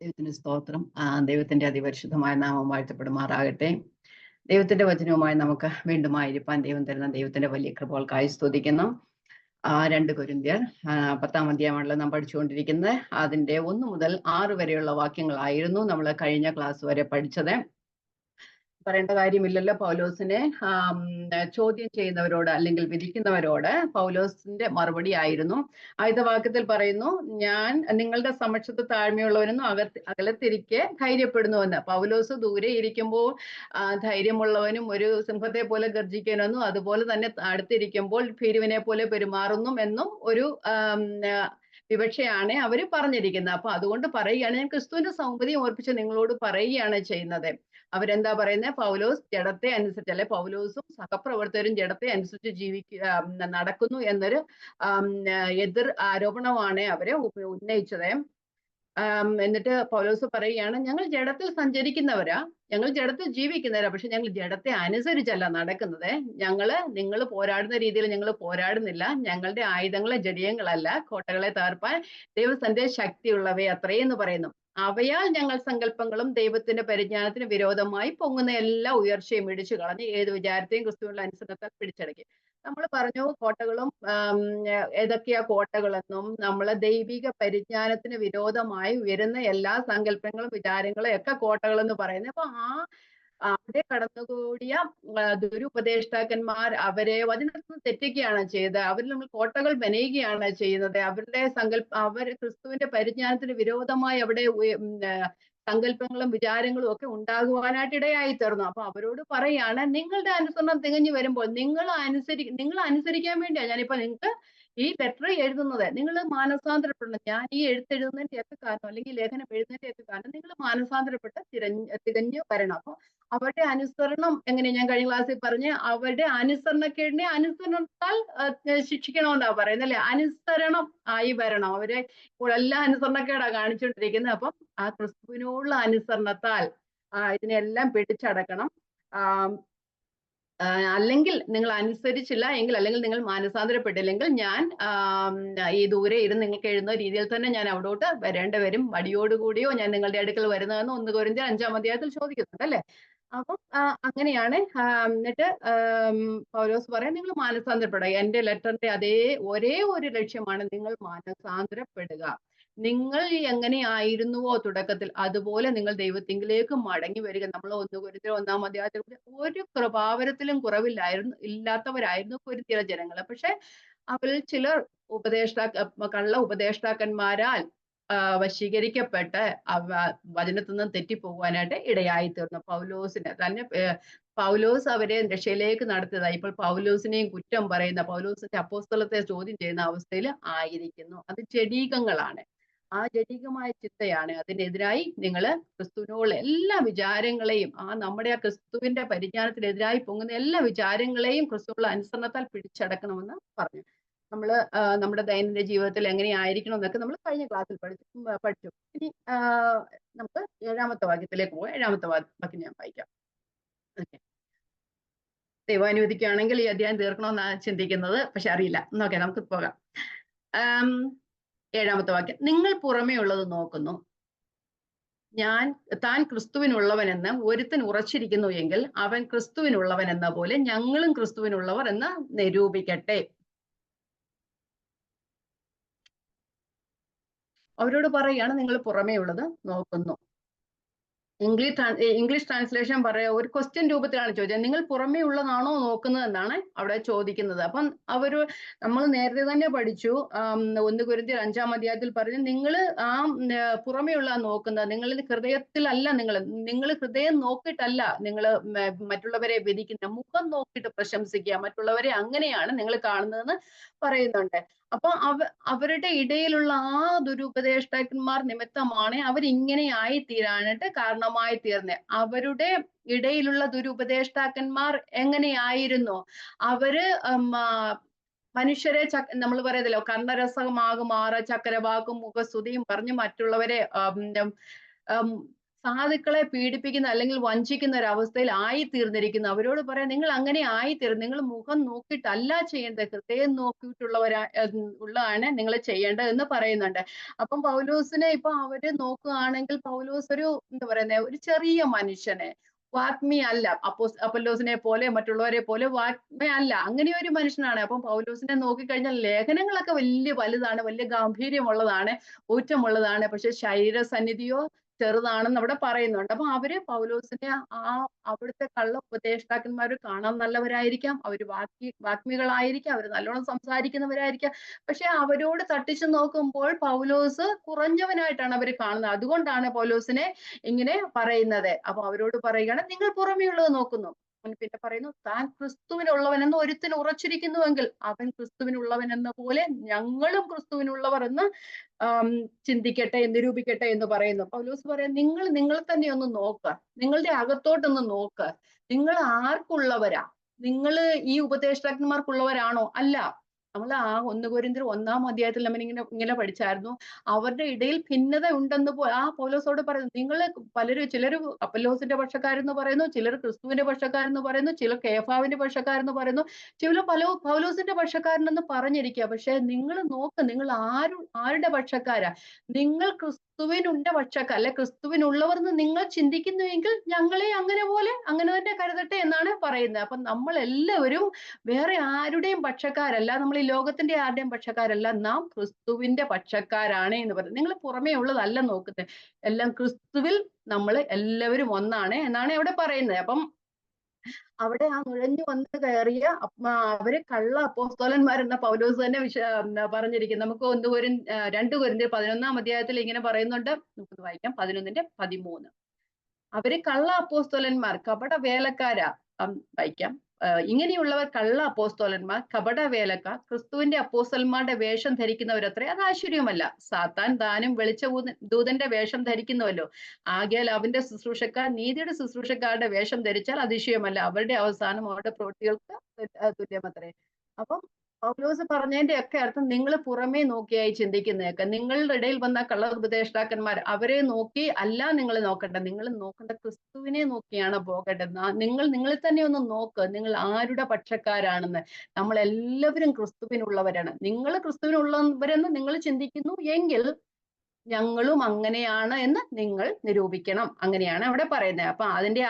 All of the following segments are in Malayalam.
ദൈവത്തിന്റെ സ്തോത്രം. ദൈവത്തിന്റെ അതിപരിശുദ്ധമായ നാമം വാഴ്ത്തപ്പെടുമാറാകട്ടെ. ദൈവത്തിന്റെ വചനവുമായി നമുക്ക് വീണ്ടും ആയിരിക്കാൻ ദൈവം തരുന്ന ദൈവത്തിന്റെ വലിയ കൃപകൾക്കായി സ്തുതിക്കുന്നു. 2 കൊരിന്ത്യർ 10-ാം അധ്യായമാണല്ലോ നാം പഠിച്ചുകൊണ്ടിരിക്കുന്നത്. അതിന്റെ 1 മുതൽ 6 വരെയുള്ള വാക്യങ്ങളായിരുന്നു നമ്മൾ കഴിഞ്ഞ ക്ലാസ് വരെ പഠിച്ചത്. പറയേണ്ട കാര്യമില്ലല്ലോ. പൗലോസിനെ ചോദ്യം ചെയ്യുന്നവരോട് അല്ലെങ്കിൽ വിധിക്കുന്നവരോട് പൗലോസിന്റെ മറുപടി ആയിരുന്നു. ആദ്യത്തെ വാക്യത്തിൽ പറയുന്നു, ഞാൻ നിങ്ങളുടെ സമക്ഷത്ത് താഴ്മയുള്ളവനെന്നും അകലത്തിരിക്കെ ധൈര്യപ്പെടുന്നുവെന്ന്. പൗലോസ് ദൂരെ ഇരിക്കുമ്പോൾ ധൈര്യമുള്ളവനും ഒരു സിംഹത്തെ പോലെ ഗർജിക്കാനെന്നും അതുപോലെ തന്നെ അടുത്തിരിക്കുമ്പോൾ ഭീരുവിനെ പോലെ പെരുമാറുന്നു എന്നും ഒരു വിവക്ഷയാണ് അവര് പറഞ്ഞിരിക്കുന്നത്. അപ്പൊ അതുകൊണ്ട് പറയുകയാണ്, ഞാൻ ക്രിസ്തുവിന്റെ സൗന്ദര്യം ഓർപ്പിച്ച് നിങ്ങളോട് പറയുകയാണ് ചെയ്യുന്നത്. അവരെന്താ പറയുന്നത്? പൗലോസ് ജഡത്തെ അനുസരിച്ച്, അല്ലെ പൗലോസും സഹപ്രവർത്തകരും ജഡത്തെ അനുസരിച്ച് നടക്കുന്നു എന്നൊരു എതിർ ആരോപണമാണ് അവരെ ഉന്നയിച്ചത്. എന്നിട്ട് പൗലോസ് പറയുകയാണ്, ഞങ്ങൾ ജഡത്തിൽ സഞ്ചരിക്കുന്നവരാ, ഞങ്ങൾ ജഡത്തിൽ ജീവിക്കുന്നവരാ, പക്ഷെ ഞങ്ങൾ ജഡത്തെ അനുസരിച്ചല്ല നടക്കുന്നത്. നിങ്ങൾ പോരാടുന്ന രീതിയിൽ ഞങ്ങൾ പോരാടുന്നില്ല. ഞങ്ങളുടെ ആയുധങ്ങളെ ജഡീയങ്ങളല്ല, കോട്ടകളെ തകർപ്പാൻ ദൈവത്തിന്റെ ശക്തിയുള്ളവയെ അത്രയെന്ന് പറയുന്നു. അവയാൽ ഞങ്ങൾ സങ്കല്പങ്ങളും ദൈവത്തിന്റെ പരിജ്ഞാനത്തിന് വിരോധമായി പൊങ്ങുന്ന എല്ലാ ഉയർച്ചയും ഇടിച്ചു കളഞ്ഞ് ഏത് വിചാരത്തെയും ക്രിസ്തുവിന്റെ അനുസരണത്താൽ പിടിച്ചടക്കി. നമ്മൾ പറഞ്ഞു കോട്ടകളും ഏതൊക്കെയാ കോട്ടകളെന്നും, നമ്മളെ ദൈവിക പരിജ്ഞാനത്തിന് വിരോധമായി ഉയരുന്ന എല്ലാ സങ്കല്പങ്ങളും വിചാരങ്ങളും ഒക്കെ കോട്ടകളെന്ന് പറയുന്നത്. അപ്പൊ അവിടെ കടന്നുകൂടിയ ദുരുപദേഷ്ടാക്കന്മാർ അവരെ വചനത്തിൽ തെറ്റിക്കുകയാണ് ചെയ്തത്. അവരിൽ നമ്മൾ കോട്ടകൾ മെനയുകയാണ് ചെയ്യുന്നത്. അവർ ക്രിസ്തുവിന്റെ പരിജ്ഞാനത്തിന് വിരോധമായി അവിടെ സങ്കല്പങ്ങളും വിചാരങ്ങളും ഒക്കെ ഉണ്ടാകുവാനായിട്ട് ഇടയായി തീർന്നു. അപ്പൊ അവരോട് പറയാണ്, നിങ്ങളുടെ അനുസരണം തികഞ്ഞു വരുമ്പോൾ നിങ്ങൾ അനുസരിക്കാൻ വേണ്ടിയാ ഞാനിപ്പോ നിങ്ങൾക്ക് ഈ ലെറ്റർ എഴുതുന്നത്. നിങ്ങൾ മാനസാന്തരപ്പെടണം. ഞാൻ ഈ എഴുത്തെഴുതുന്നതിന്റെ ഒക്കെ കാരണം, അല്ലെങ്കിൽ ലേഖനം എഴുതുന്നതിന്റെ ഒക്കെ കാരണം നിങ്ങൾ മാനസാന്തരപ്പെട്ട് തികഞ്ഞു വരണം. അപ്പൊ അവരുടെ അനുസരണം എങ്ങനെ, ഞാൻ കഴിഞ്ഞ ക്ലാസ്സിൽ പറഞ്ഞ്, അവരുടെ അനുസരണക്കേടിനെ അനുസരണത്താൽ ശിക്ഷിക്കണമെന്നാ പറയുന്നത്, അല്ലെ? അനുസരണം ആയി വരണം. അവരെ എല്ലാം അനുസരണക്കേടാ കാണിച്ചുകൊണ്ടിരിക്കുന്നത്. അപ്പം ആ ക്രിസ്തുവിനോടുള്ള അനുസരണത്താൽ ഇതിനെല്ലാം പിടിച്ചടക്കണം. അല്ലെങ്കിൽ നിങ്ങൾ അനുസരിച്ചില്ല എങ്കിൽ, അല്ലെങ്കിൽ നിങ്ങൾ മാനസാന്തരപ്പെട്ടില്ലെങ്കിൽ ഞാൻ ഈ ദൂരെ ഇരുന്ന് നിങ്ങൾക്ക് എഴുതുന്ന രീതിയിൽ തന്നെ ഞാൻ അവിടോട്ട് വരേണ്ടി വരും. വടിയോടുകൂടിയോ ഞാൻ നിങ്ങളുടെ അടുക്കൽ വരുന്നതെന്ന് 1 കൊരിന്ത്യർ 5-ാം അധ്യായത്തിൽ ചോദിക്കുന്നുണ്ട്, അല്ലെ? അപ്പം അങ്ങനെയാണ്. എന്നിട്ട് പൗലോസ് പറയാൻ, നിങ്ങൾ മാനസാന്തരപ്പെടുക. എന്റെ ലെറ്ററിന്റെ ഒരേ ഒരു ലക്ഷ്യമാണ്, നിങ്ങൾ മാനസാന്തരപ്പെടുക. നിങ്ങൾ എങ്ങനെയായിരുന്നുവോ തുടക്കത്തിൽ, അതുപോലെ നിങ്ങൾ ദൈവത്തിങ്കിലേക്ക് മടങ്ങി വരിക. നമ്മൾ 1 കൊരിന്ത്യർ 1-ാം അധ്യായത്തിൽ ഒരു കൃപാവരത്തിലും ഇല്ലാത്തവരായിരുന്നു കൊരിന്ത്യയിലെ ജനങ്ങള്. പക്ഷെ അവരിൽ ചിലർ കള്ള ഉപദേഷ്ടാക്കന്മാരാൽ വശീകരിക്കപ്പെട്ട് വചനത്തിൽ നിന്ന് തെറ്റിപ്പോകുവാനായിട്ട് ഇടയായി തീർന്നു. പൗലോസ് അവരെ രക്ഷയിലേക്ക് നടത്തിയതായി ഇപ്പോൾ പൗലോസിനെയും കുറ്റം പറയുന്ന, പൗലോസിന്റെ അപ്പോസ്തലത്തെ ചോദ്യം ചെയ്യുന്ന അവസ്ഥയിൽ ആയിരിക്കുന്നു. അത് ജഡീകങ്ങളാണ്. ആ ജഡീകമായ ചിന്തയാണ്. അതിനെതിരായി നിങ്ങൾ ക്രിസ്തുവിനോടുള്ള എല്ലാ വിചാരങ്ങളെയും, നമ്മുടെ ക്രിസ്തുവിന്റെ പരിജ്ഞാനത്തിനെതിരായി പൊങ്ങുന്ന എല്ലാ വിചാരങ്ങളെയും ക്രിസ്തുവിനുള്ള അനുസരണത്താൽ പിടിച്ചടക്കണമെന്ന് പറഞ്ഞു. നമ്മുടെ ദൈനംദിന ജീവിതത്തിൽ എങ്ങനെയായിരിക്കണം എന്നൊക്കെ നമ്മൾ കഴിഞ്ഞ ക്ലാസ്സിൽ പഠിച്ചു. ഇനി നമുക്ക് 7-ാമത്തെ വാക്യത്തിലേക്ക് പോകാം. 7-ാമത്തെ വാക്യം ഞാൻ വായിക്കാം. ഓക്കെ, ദൈവം അനുവദിക്കുകയാണെങ്കിൽ ഈ അധ്യായം തീർക്കണമെന്നാണ് ചിന്തിക്കുന്നത്, പക്ഷെ അറിയില്ല. ഓക്കെ, നമുക്ക് പോകാം. 7-ാമത്തെ വാക്യം, നിങ്ങൾ പുറമേ ഉള്ളത് നോക്കുന്നു, താൻ ക്രിസ്തുവിനുള്ളവനെന്ന് ഒരുത്തൻ ഉറച്ചിരിക്കുന്നു എങ്കിൽ അവൻ ക്രിസ്തുവിനുള്ളവൻ എന്ന പോലെ ഞങ്ങളും ക്രിസ്തുവിനുള്ളവർ എന്ന് നിരൂപിക്കട്ടെ. അവരോട് പറയുകയാണ്, നിങ്ങൾ പുറമേ ഉള്ളത് നോക്കുന്നു. ഇംഗ്ലീഷ് ട്രാൻസ്ലേഷൻ ഒരു ക്വസ്റ്റ്യൻ രൂപത്തിലാണ് ചോദിച്ചത്. നിങ്ങൾ പുറമേ ഉള്ളതാണോ നോക്കുന്നത് എന്നാണ് അവിടെ ചോദിക്കുന്നത്. അപ്പം നമ്മൾ നേരത്തെ തന്നെ പഠിച്ചു, 1 കൊരിന്ത്യർ 5-ാം അധ്യായത്തിൽ പറഞ്ഞു, നിങ്ങൾ പുറമേ ഉള്ള നോക്കുന്നത്, നിങ്ങളുടെ ഹൃദയത്തിലല്ല. നിങ്ങൾ ഹൃദയം നോക്കിയിട്ടല്ല നിങ്ങൾ മറ്റുള്ളവരെ വിധിക്കുന്ന, മുഖം നോക്കിയിട്ട് പ്രശംസിക്കുക, മറ്റുള്ളവരെ അങ്ങനെയാണ് നിങ്ങൾ കാണുന്നതെന്ന് പറയുന്നുണ്ട്. അപ്പൊ അവരുടെ ഇടയിലുള്ള ദുരുപദേഷ്ടാക്കന്മാർ നിമിത്തമാണ് അവരിങ്ങനെ ആയിത്തീരാനായിട്ട് കാരണമായി തീർന്നത്. അവരുടെ ഇടയിലുള്ള ദുരുപദേഷ്ടാക്കന്മാർ എങ്ങനെയായിരുന്നു? അവര് മനുഷ്യരെ നമ്മൾ പറയതല്ലോ, കർണരസമാകുമാറ ചക്കരവാക്കും മുഖസ്തുതിയും പറഞ്ഞ് മറ്റുള്ളവരെ സാധുക്കളെ പീഡിപ്പിക്കുന്ന അല്ലെങ്കിൽ വഞ്ചിക്കുന്ന ഒരു അവസ്ഥയിൽ ആയിത്തീർന്നിരിക്കുന്നു. അവരോട് പറയാം, നിങ്ങൾ അങ്ങനെ ആയിത്തീരും. നിങ്ങൾ മുഖം നോക്കിയിട്ടല്ല ചെയ്യേണ്ടത്, ഹൃദയം നോക്കിയിട്ടുള്ളവരാ ഉള്ളതാണ് നിങ്ങൾ ചെയ്യേണ്ടത് എന്ന് പറയുന്നുണ്ട്. അപ്പം പൗലോസിനെ ഇപ്പൊ അവര് നോക്കുകയാണെങ്കിൽ പൗലോസ് ഒരു എന്താ പറയുന്നത്, ഒരു ചെറിയ മനുഷ്യനെ, വാഗ്മി അല്ല, അപ്പൊല്ലോസിനെ പോലെ മറ്റുള്ളവരെ പോലെ വാഗ്മി അല്ല, അങ്ങനെ ഒരു മനുഷ്യനാണ്. അപ്പം പൗലോസിനെ നോക്കിക്കഴിഞ്ഞാൽ ലേഖനങ്ങളൊക്കെ വലിയ വലുതാണ്, വലിയ ഗാംഭീര്യമുള്ളതാണ്, ഊറ്റമുള്ളതാണ്. പക്ഷെ ശരീരസന്നിധിയോ ചെറുതാണെന്ന് അവിടെ പറയുന്നുണ്ട്. അപ്പൊ അവര് പൗലോസിനെ അവിടുത്തെ കള്ള ഉപദേഷ്ടാക്കന്മാര് കാണാൻ നല്ലവരായിരിക്കാം, അവര് വാഗ്മികളായിരിക്കാം, അവര് നല്ലോണം സംസാരിക്കുന്നവരായിരിക്കാം. പക്ഷെ അവരോട് തട്ടിച്ചു നോക്കുമ്പോൾ പൗലോസ് കുറഞ്ഞവനായിട്ടാണ് അവര് കാണുന്നത്. അതുകൊണ്ടാണ് പൗലോസിനെ ഇങ്ങനെ പറയുന്നത്. അപ്പൊ അവരോട് പറയുകയാണ്, നിങ്ങൾ പുറമെയുള്ളത് നോക്കുന്നു. പിന്നെ പറയുന്നു, താൻ ക്രിസ്തുവിനുള്ളവനെന്ന് ഒരുത്തിന് ഉറച്ചിരിക്കുന്നുവെങ്കിൽ അവൻ ക്രിസ്തുവിനുള്ളവൻ എന്ന പോലെ ഞങ്ങളും ക്രിസ്തുവിനുള്ളവർ എന്ന് ചിന്തിക്കട്ടെ, നിരൂപിക്കട്ടെ എന്ന് പറയുന്നു. പൗലോസ് പറയാം, നിങ്ങൾ നിങ്ങളെ തന്നെ ഒന്ന് നോക്കുക, നിങ്ങളുടെ അകത്തോട്ടൊന്ന് നോക്കുക. നിങ്ങൾ ആർക്കുള്ളവരാ? നിങ്ങൾ ഈ ഉപദേഷ്ടാക്കന്മാർക്കുള്ളവരാണോ? അല്ല. നമ്മൾ ആ 1 കൊരിന്ത്യർ 1-ാം അധ്യായത്തിൽ നമ്മൾ ഇങ്ങനെ പഠിച്ചായിരുന്നു. അവരുടെ ഇടയിൽ ഭിന്നത ഉണ്ടെന്ന് പൗലോസോട് പറയുന്നു. നിങ്ങള് പലരും, ചിലർ അപ്പൊല്ലോസിന്റെ പക്ഷക്കാരെന്ന് പറയുന്നു, ചിലർ ക്രിസ്തുവിന്റെ പക്ഷക്കാരെന്ന് പറയുന്നു, ചിലർ കേഫാവിന്റെ പക്ഷക്കാരെന്ന് പറയുന്നു, ചിലർ പൗലോസിന്റെ പക്ഷക്കാരനെന്ന് പറഞ്ഞിരിക്കുക. പക്ഷെ നിങ്ങൾ നോക്ക്, നിങ്ങൾ ആരുടെ പക്ഷക്കാരാ? നിങ്ങൾ ക്രിസ്തുവിനുണ്ട പക്ഷക്കാർ, അല്ലെ ക്രിസ്തുവിനുള്ളവർ എന്ന് നിങ്ങൾ ചിന്തിക്കുന്നുവെങ്കിൽ ഞങ്ങളെ അങ്ങനെ തന്നെ കരുതട്ടെ എന്നാണ് പറയുന്നത്. അപ്പൊ നമ്മൾ എല്ലാവരും വേറെ ആരുടെയും പക്ഷക്കാരല്ല, നമ്മൾ ഈ ലോകത്തിന്റെ ആരുടെയും പക്ഷക്കാരല്ല, നാം ക്രിസ്തുവിന്റെ പക്ഷക്കാരാണ് എന്ന് പറയുന്നത്. നിങ്ങൾ പുറമേ ഉള്ളതല്ല നോക്കുന്നത്, എല്ലാം ക്രിസ്തുവിൽ നമ്മൾ എല്ലാവരും ഒന്നാണ് എന്നാണ് അവിടെ പറയുന്നത്. അപ്പം അവിടെ ആ നുഴഞ്ഞു വന്ന് കയറിയ അവര് കള്ള അപ്പോസ്തലന്മാരെന്ന പൗലോസ് തന്നെ പറഞ്ഞിരിക്കുന്നു. നമുക്ക് 2 കൊരിന്ത്യർ 11-ാം അധ്യായത്തിൽ ഇങ്ങനെ പറയുന്നുണ്ട്. നമുക്ക് വായിക്കാം, 11:13. അവര് കള്ള അപ്പോസ്തലന്മാർ, കപട വേലക്കാരാ. വായിക്കാം. ഇങ്ങനെയുള്ളവർ കള്ള അപ്പോസ്തലന്മാർ, കപട വേലക്കാർ, ക്രിസ്തുവിന്റെ അപ്പോസ്തലന്മാരുടെ വേഷം ധരിക്കുന്നവരത്രേ. അത് ആശ്ചര്യമല്ല. സാത്താൻ താനും വെളിച്ച ദൂതന്റെ വേഷം ധരിക്കുന്നുവല്ലോ. ആകയാൽ അവന്റെ ശുശ്രൂഷക്കാർ നീതിയുടെ ശുശ്രൂഷക്കാരുടെ വേഷം ധരിച്ചാൽ അതിശയമല്ല. അവരുടെ അവസാനം അവരുടെ പ്രവൃത്തികൾക്ക് തുല്യമത്രേ. അപ്പം പൗലോസ് പറഞ്ഞതിന്റെ ഒക്കെ അർത്ഥം, നിങ്ങൾ പുറമേ നോക്കിയായി ചിന്തിക്കുന്നതൊക്കെ, നിങ്ങളുടെ ഇടയിൽ വന്ന കള്ള ഉപദേഷ്ടാക്കന്മാർ, അവരെ നോക്കി അല്ല നിങ്ങൾ നോക്കേണ്ടത്, നിങ്ങൾ നോക്കേണ്ട ക്രിസ്തുവിനെ നോക്കിയാണ് പോകേണ്ടത്. നിങ്ങളിൽ തന്നെ ഒന്ന് നോക്ക്, നിങ്ങൾ ആരുടെ പക്ഷക്കാരാണെന്ന്. നമ്മൾ എല്ലാവരും ക്രിസ്തുവിനുള്ളവരാണ്. നിങ്ങൾ ക്രിസ്തുവിനുള്ളവരെന്ന് നിങ്ങൾ ചിന്തിക്കുന്നു എങ്കിൽ ഞങ്ങളും അങ്ങനെയാണ് എന്ന് നിങ്ങൾ നിരൂപിക്കണം. അങ്ങനെയാണ് അവിടെ പറയുന്നത്. അപ്പൊ അതിന്റെ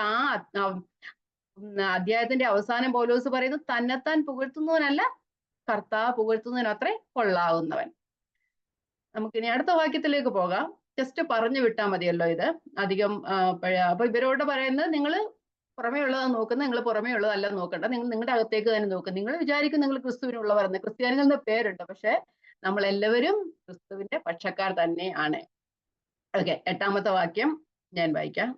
അധ്യായത്തിന്റെ അവസാനം പൗലോസ് പറയുന്നത്, തന്നെത്താൻ പുകഴ്ത്തുന്നവനല്ല, കർത്താവ് പുകഴ്ത്തുന്നതിനത്രേ കൊള്ളാവുന്നവൻ. നമുക്കിനി അടുത്ത വാക്യത്തിലേക്ക് പോകാം. ജസ്റ്റ് പറഞ്ഞു വിട്ടാൽ മതിയല്ലോ ഇത് അധികം. അപ്പൊ ഇവരോട് പറയുന്നത്, നിങ്ങൾ പുറമേ ഉള്ളതാ നോക്കുന്നത്, നിങ്ങൾ പുറമേ ഉള്ളതല്ല നോക്കണ്ട, നിങ്ങൾ നിങ്ങളുടെ അകത്തേക്ക് തന്നെ നോക്കുക. നിങ്ങൾ വിചാരിക്കും നിങ്ങൾ ക്രിസ്തുവിനുള്ളവർ എന്ന്. ക്രിസ്ത്യാനികൾ എന്ന പേരുണ്ട്, പക്ഷെ നമ്മൾ എല്ലാവരും ക്രിസ്തുവിന്റെ പക്ഷക്കാർ തന്നെ ആണ്. ഓക്കെ, 8-ാമത്തെ വാക്യം ഞാൻ വായിക്കാം.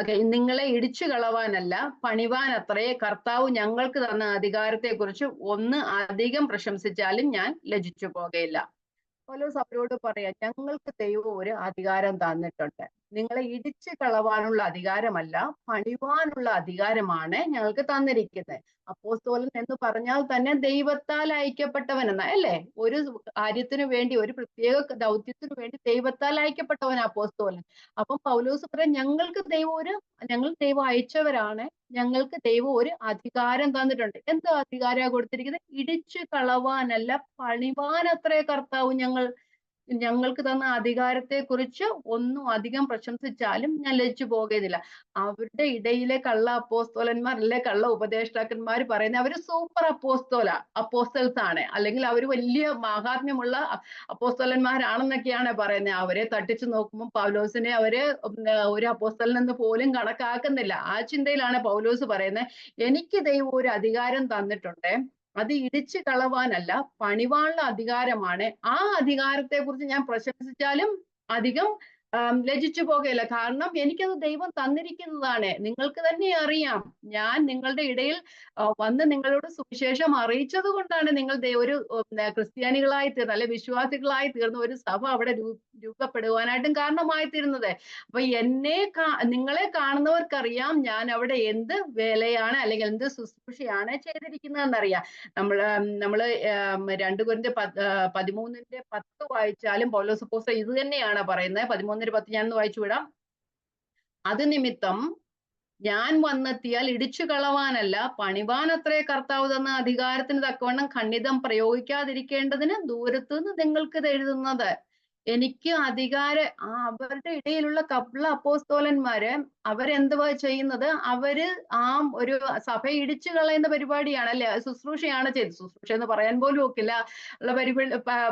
ഓക്കെ, നിങ്ങളെ ഇടിച്ചു കളവാനല്ല പണിവാൻ അത്രേ കർത്താവ് ഞങ്ങൾക്ക് തന്ന അധികാരത്തെക്കുറിച്ച് ഒന്ന് അധികം പ്രശംസിച്ചാലും ഞാൻ ലജ്ജിച്ചു പോകയില്ല. പൗലോസ് അവരോട് പറയാം, ഞങ്ങൾക്ക് ദൈവം ഒരു അധികാരം തന്നിട്ടുണ്ട്. നിങ്ങളെ ഇടിച്ചു കളവാനുള്ള അധികാരമല്ല, പണിവാനുള്ള അധികാരമാണ് ഞങ്ങൾക്ക് തന്നിരിക്കുന്നത്. അപ്പോസ്തലൻ എന്ന് പറഞ്ഞാൽ തന്നെ ദൈവത്താൽ അയക്കപ്പെട്ടവൻ എന്ന, അല്ലേ? ഒരു കാര്യത്തിന് വേണ്ടി, ഒരു പ്രത്യേക ദൗത്യത്തിന് വേണ്ടി ദൈവത്താൽ അയക്കപ്പെട്ടവൻ അപ്പോസ്തലൻ. അപ്പം പൗലോസ് പറയാം, ഞങ്ങൾ ദൈവം അയച്ചവരാണ്, ഞങ്ങൾക്ക് ദൈവം ഒരു അധികാരം തന്നിട്ടുണ്ട്. എന്ത് അധികാരമാണ് കൊടുത്തിരിക്കുന്നത്? ഇടിച്ചു കളവാനല്ല പണിവാൻ അത്രേ കർത്താവ് ഞങ്ങൾക്ക് തന്ന അധികാരത്തെ കുറിച്ച് ഒന്നും അധികം പ്രശംസിച്ചാലും ഞാൻ ലജ്ജിച്ചു പോകുന്നില്ല. അവരുടെ ഇടയിലെ കള്ള അപ്പോസ്തോലന്മാർ, അല്ലെ കള്ള ഉപദേഷ്ടാക്കന്മാർ പറയുന്നത് അവര് സൂപ്പർ അപ്പോസ്റ്റൽസ് ആണ്, അല്ലെങ്കിൽ അവർ വലിയ മഹാത്മ്യമുള്ള അപ്പോസ്തോലന്മാരാണെന്നൊക്കെയാണ് പറയുന്നത്. അവരെ തട്ടിച്ചു നോക്കുമ്പോൾ പൗലോസിനെ അവര് ഒരു അപ്പോസ്തലനെന്ന് പോലും കണക്കാക്കുന്നില്ല. ആ ചിന്തയിലാണ് പൗലോസ് പറയുന്നത്, എനിക്ക് ദൈവം ഒരു അധികാരം തന്നിട്ടുണ്ട്, അത് ഇടിച്ചു കളവാനല്ല പണിവാനുള്ള അധികാരമാണ്. ആ അധികാരത്തെ കുറിച്ച് ഞാൻ പ്രശംസിച്ചാലും അധികം ലജ്ജിച്ചു പോകുകയില്ല. കാരണം എനിക്കത് ദൈവം തന്നിരിക്കുന്നതാണ്. നിങ്ങൾക്ക് തന്നെ അറിയാം. ഞാൻ നിങ്ങളുടെ ഇടയിൽ വന്ന് നിങ്ങളോട് സുവിശേഷം അറിയിച്ചത് കൊണ്ടാണ് നിങ്ങൾ ഒരു ക്രിസ്ത്യാനികളായി തീർന്നത്, അല്ലെ വിശ്വാസികളായി തീർന്ന ഒരു സഭ അവിടെ രൂപപ്പെടുവാനായിട്ടും കാരണമായി തീരുന്നത്. അപ്പൊ നിങ്ങളെ കാണുന്നവർക്കറിയാം ഞാൻ അവിടെ എന്ത് വേലയാണ് അല്ലെങ്കിൽ എന്ത് ശുശ്രൂഷയാണ് ചെയ്തിരിക്കുന്നതെന്നറിയാം. നമ്മള് 2 Corinthians 13:10 വായിച്ചാലും പൗലോസ് അപ്പോസ്തലൻ ഇത് തന്നെയാണ് പറയുന്നത്. 13:10 ഞാനൊന്ന് വായിച്ചു വിടാം. അത് നിമിത്തം ഞാൻ വന്നെത്തിയാൽ ഇടിച്ചു കളവാനല്ല, പണിവാനത്രേ കർത്താവ് തന്ന അധികാരത്തിന് തക്കവണ്ണം ഖണ്ഡിതം പ്രയോഗിക്കാതിരിക്കേണ്ടതിന് ദൂരത്തുനിന്ന് നിങ്ങൾക്ക് ഇത് എഴുതുന്നത്. എനിക്ക് അവരുടെ ഇടയിലുള്ള അപ്പോസ്തലന്മാര് അവരെന്തുവാ ചെയ്യുന്നത്? അവര് ആ ഒരു സഭ ഇടിച്ചു കളയുന്ന പരിപാടിയാണ്, അല്ലെ? ശുശ്രൂഷയാണ് ചെയ്തത്. ശുശ്രൂഷ എന്ന് പറയാൻ പോലും ഒക്കില്ല ഉള്ള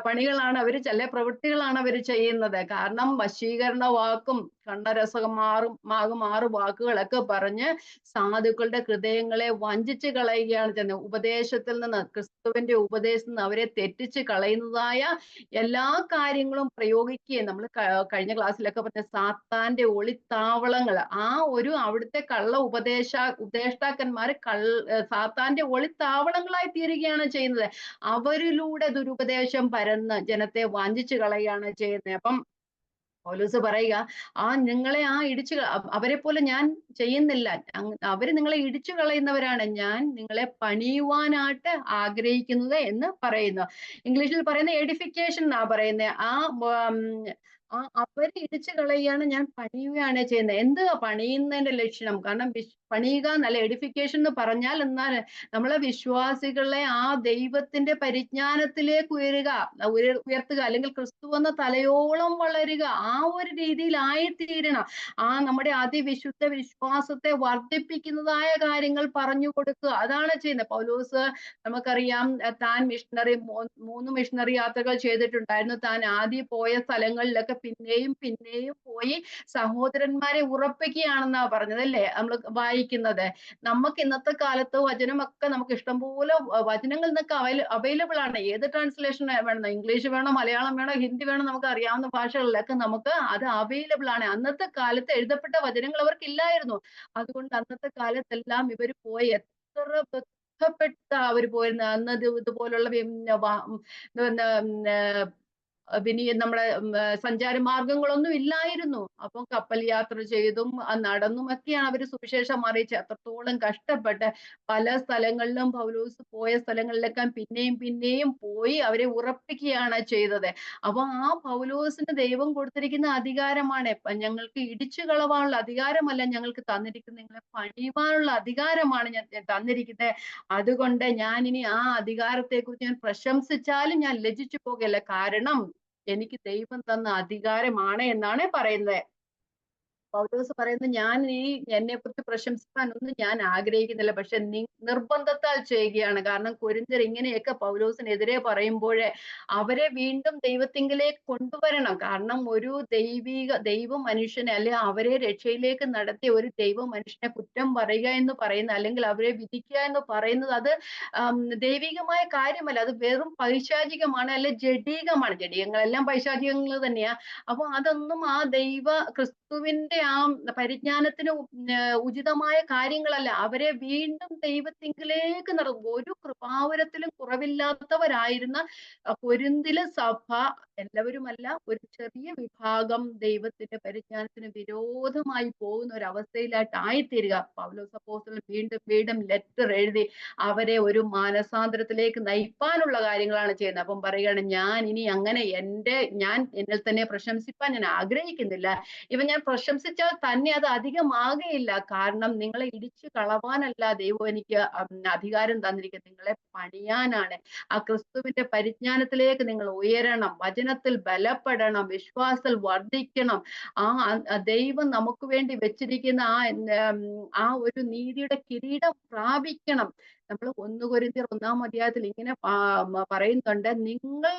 പണികളാണ് അവര്, ചില പ്രവൃത്തികളാണ് അവര് ചെയ്യുന്നത്. കാരണം വശീകരണ വാക്കും കണ്ണരസമാറും 6 വാക്കുകളൊക്കെ പറഞ്ഞ് സാധുക്കളുടെ ഹൃദയങ്ങളെ വഞ്ചിച്ച് കളയുകയാണ് ചെയ്യുന്നത്. ഉപദേശത്തിൽ നിന്ന്, ക്രിസ്തുവിന്റെ ഉപദേശത്തിൽ നിന്ന് അവരെ തെറ്റിച്ച് കളയുന്നതായ എല്ലാ കാര്യങ്ങളും പ്രയോഗിക്കുകയും, നമ്മൾ കഴിഞ്ഞ ക്ലാസ്സിലൊക്കെ പറഞ്ഞ സാത്താന്റെ ഒളിത്താവളങ്ങൾ, ആ ഒരു അവിടുത്തെ ഉപദേഷ്ടാക്കന്മാര് സാത്താന്റെ ഒളിത്താവളങ്ങളായി തീരുകയാണ് ചെയ്യുന്നത്. അവരിലൂടെ ദുരുപദേശം പരന്ന് ജനത്തെ വഞ്ചിച്ചു കളയുകയാണ് ചെയ്യുന്നത്. അപ്പം പൗലോസ് പറയുക, നിങ്ങളെ അവരെ പോലെ ഞാൻ ചെയ്യുന്നില്ല. അവര് നിങ്ങളെ ഇടിച്ചു കളയുന്നവരാണ്, ഞാൻ നിങ്ങളെ പണിയുവാനായിട്ട് ആഗ്രഹിക്കുന്നത് എന്ന് പറയുന്നു. ഇംഗ്ലീഷിൽ പറയുന്ന എഡിഫിക്കേഷൻ എന്നാ പറയുന്നത്. അവര് ഇടിച്ചു കളയുകയാണ്, ഞാൻ പണിയുകയാണ് ചെയ്യുന്നത്. എന്തുവാ പണിയുന്നതിന്റെ ലക്ഷണം? കാരണം പണിയുക എന്നല്ല, എഡിഫിക്കേഷൻ എന്ന് പറഞ്ഞാൽ എന്നാൽ നമ്മളെ വിശ്വാസികളെ ആ ദൈവത്തിന്റെ പരിജ്ഞാനത്തിലേക്ക് ഉയർത്തുക, അല്ലെങ്കിൽ ക്രിസ്തു എന്ന തലയോളം വളരുക, ആ ഒരു രീതിയിലായിത്തീരണം. നമ്മുടെ അതിവിശുദ്ധ വിശ്വാസത്തെ വർദ്ധിപ്പിക്കുന്നതായ കാര്യങ്ങൾ പറഞ്ഞു കൊടുക്കുക, അതാണ് ചെയ്യുന്നത്. പൗലോസ് നമുക്കറിയാം, താൻ 3 മിഷണറി യാത്രകൾ ചെയ്തിട്ടുണ്ടായിരുന്നു. താൻ ആദ്യം പോയ സ്ഥലങ്ങളിലൊക്കെ പിന്നെയും പിന്നെയും പോയി സഹോദരന്മാരെ ഉറപ്പിക്കുകയാണെന്നാ പറഞ്ഞത്, അല്ലേ? നമ്മൾ വായിക്കുന്നത്. നമുക്ക് ഇന്നത്തെ കാലത്ത് വചനമൊക്കെ നമുക്ക് ഇഷ്ടംപോലെ വചനങ്ങൾ നിന്നൊക്കെ അവൈലബിൾ ആണ്. ഏത് ട്രാൻസ്ലേഷൻ വേണം, ഇംഗ്ലീഷ് വേണോ, മലയാളം വേണോ, ഹിന്ദി വേണോ, നമുക്ക് അറിയാവുന്ന ഭാഷകളിലൊക്കെ നമുക്ക് അത് അവൈലബിൾ ആണ്. അന്നത്തെ കാലത്ത് എഴുതപ്പെട്ട വചനങ്ങൾ അവർക്ക് ഇല്ലായിരുന്നു. അതുകൊണ്ട് അന്നത്തെ കാലത്തെല്ലാം ഇവർ പോയി എത്ര ദുഃഖപ്പെട്ട അവർ പോയിരുന്നത്. അന്ന് ഇതുപോലുള്ള നമ്മുടെ സഞ്ചാര മാർഗങ്ങളൊന്നും ഇല്ലായിരുന്നു. അപ്പം കപ്പൽ യാത്ര ചെയ്തും നടന്നും ഒക്കെയാണ് അവര് സുവിശേഷം അറിയിച്ചത്. അത്രത്തോളം കഷ്ടപ്പെട്ട് പല സ്ഥലങ്ങളിലും പൗലോസ് പോയ സ്ഥലങ്ങളിലൊക്കെ പിന്നെയും പിന്നെയും പോയി അവരെ ഉറപ്പിക്കുകയാണ് ചെയ്തത്. അപ്പൊ ആ പൗലോസിന് ദൈവം കൊടുത്തിരിക്കുന്ന അധികാരമാണ്. ഞങ്ങൾക്ക് ഇടിച്ചു കളവാനുള്ള അധികാരമല്ല ഞങ്ങൾക്ക് തന്നിരിക്കുന്നത്, നിങ്ങളെ പണിയുവാനുള്ള അധികാരമാണ് ഞാൻ തന്നിരിക്കുന്നത്. അതുകൊണ്ട് ഞാൻ ഇനി ആ അധികാരത്തെ കുറിച്ച് ഞാൻ പ്രശംസിച്ചാലും ഞാൻ ലജ്ജിച്ചു പോകല്ല. കാരണം എനിക്ക് ദൈവം തന്ന അധികാരമാണ് എന്നാണ് പറയുന്നത്. പൗലോസ് പറയുന്നത്, ഞാൻ എന്നെ കുറിച്ച് പ്രശംസിക്കാനൊന്നും ഞാൻ ആഗ്രഹിക്കുന്നില്ല, പക്ഷെ നിർബന്ധത്താൽ ചെയ്യുകയാണ്. കാരണം കൊരിന്ത്യർ ഇങ്ങനെയൊക്കെ പൗലോസിനെതിരെ പറയുമ്പോഴേ അവരെ വീണ്ടും ദൈവത്തിങ്കിലേക്ക് കൊണ്ടുവരണം. കാരണം ഒരു ദൈവ മനുഷ്യനെ, അല്ലെ അവരെ രക്ഷയിലേക്ക് നടത്തിയ ഒരു ദൈവ മനുഷ്യനെ കുറ്റം പറയുക എന്ന് പറയുന്നത്, അല്ലെങ്കിൽ അവരെ വിധിക്കുക എന്ന് പറയുന്നത്, അത് ദൈവികമായ കാര്യമല്ല. അത് വെറും പൈശാചികമാണ്, അല്ലെ ജഡീകമാണ്. ജഡീകങ്ങളെല്ലാം പൈശാചികങ്ങൾ തന്നെയാ. അപ്പൊ അതൊന്നും ആ ക്രിസ്തുവിന്റെ ആ പരിജ്ഞാനത്തിന് ഉചിതമായ കാര്യങ്ങളല്ല. അവരെ വീണ്ടും ദൈവത്തിങ്കിലേക്ക് ഒരു കൃപാവരത്തിലും കുറവില്ലാത്തവരായിരുന്ന കൊരിന്തിലെ സഭ, എല്ലാവരുമല്ല, ഒരു ചെറിയ വിഭാഗം ദൈവത്തിന്റെ പരിജ്ഞാനത്തിന് വിരോധമായി പോകുന്ന ഒരു അവസ്ഥയിലായിട്ട് ആയിത്തീരുക. പൗലോസ് അപ്പോസ്തലൻ വീണ്ടും വീണ്ടും ലെറ്റർ എഴുതി അവരെ ഒരു മാനസാന്തരത്തിലേക്ക് നയിപ്പാനുള്ള കാര്യങ്ങളാണ് ചെയ്യുന്നത്. അപ്പം പറയുകയാണ്, ഞാൻ ഇനി അങ്ങനെ ഞാൻ എന്നിൽ തന്നെ പ്രശംസിപ്പാൻ ഞാൻ ആഗ്രഹിക്കുന്നില്ല. ഞാൻ പ്രശംസിച്ചാൽ തന്നെ അത് അധികമാകുകയില്ല. കാരണം നിങ്ങളെ ഇടിച്ചു കളവാനല്ല ദൈവം എനിക്ക് അധികാരം തന്നിരിക്കുന്നത്, നിങ്ങളെ പണിയാനാണ്. ആ ക്രിസ്തുവിന്റെ പരിജ്ഞാനത്തിലേക്ക് നിങ്ങൾ ഉയരണം, വചനത്തിൽ ബലപ്പെടണം, വിശ്വാസത്തിൽ വർദ്ധിക്കണം. ദൈവം നമുക്ക് വേണ്ടി വെച്ചിരിക്കുന്ന ആ ഒരു നീതിയുടെ കിരീടം പ്രാപിക്കണം. നമ്മൾ 1 കൊരിന്ത്യർ 1-ാം ഇങ്ങനെ പറയുന്നുണ്ട്, നിങ്ങൾ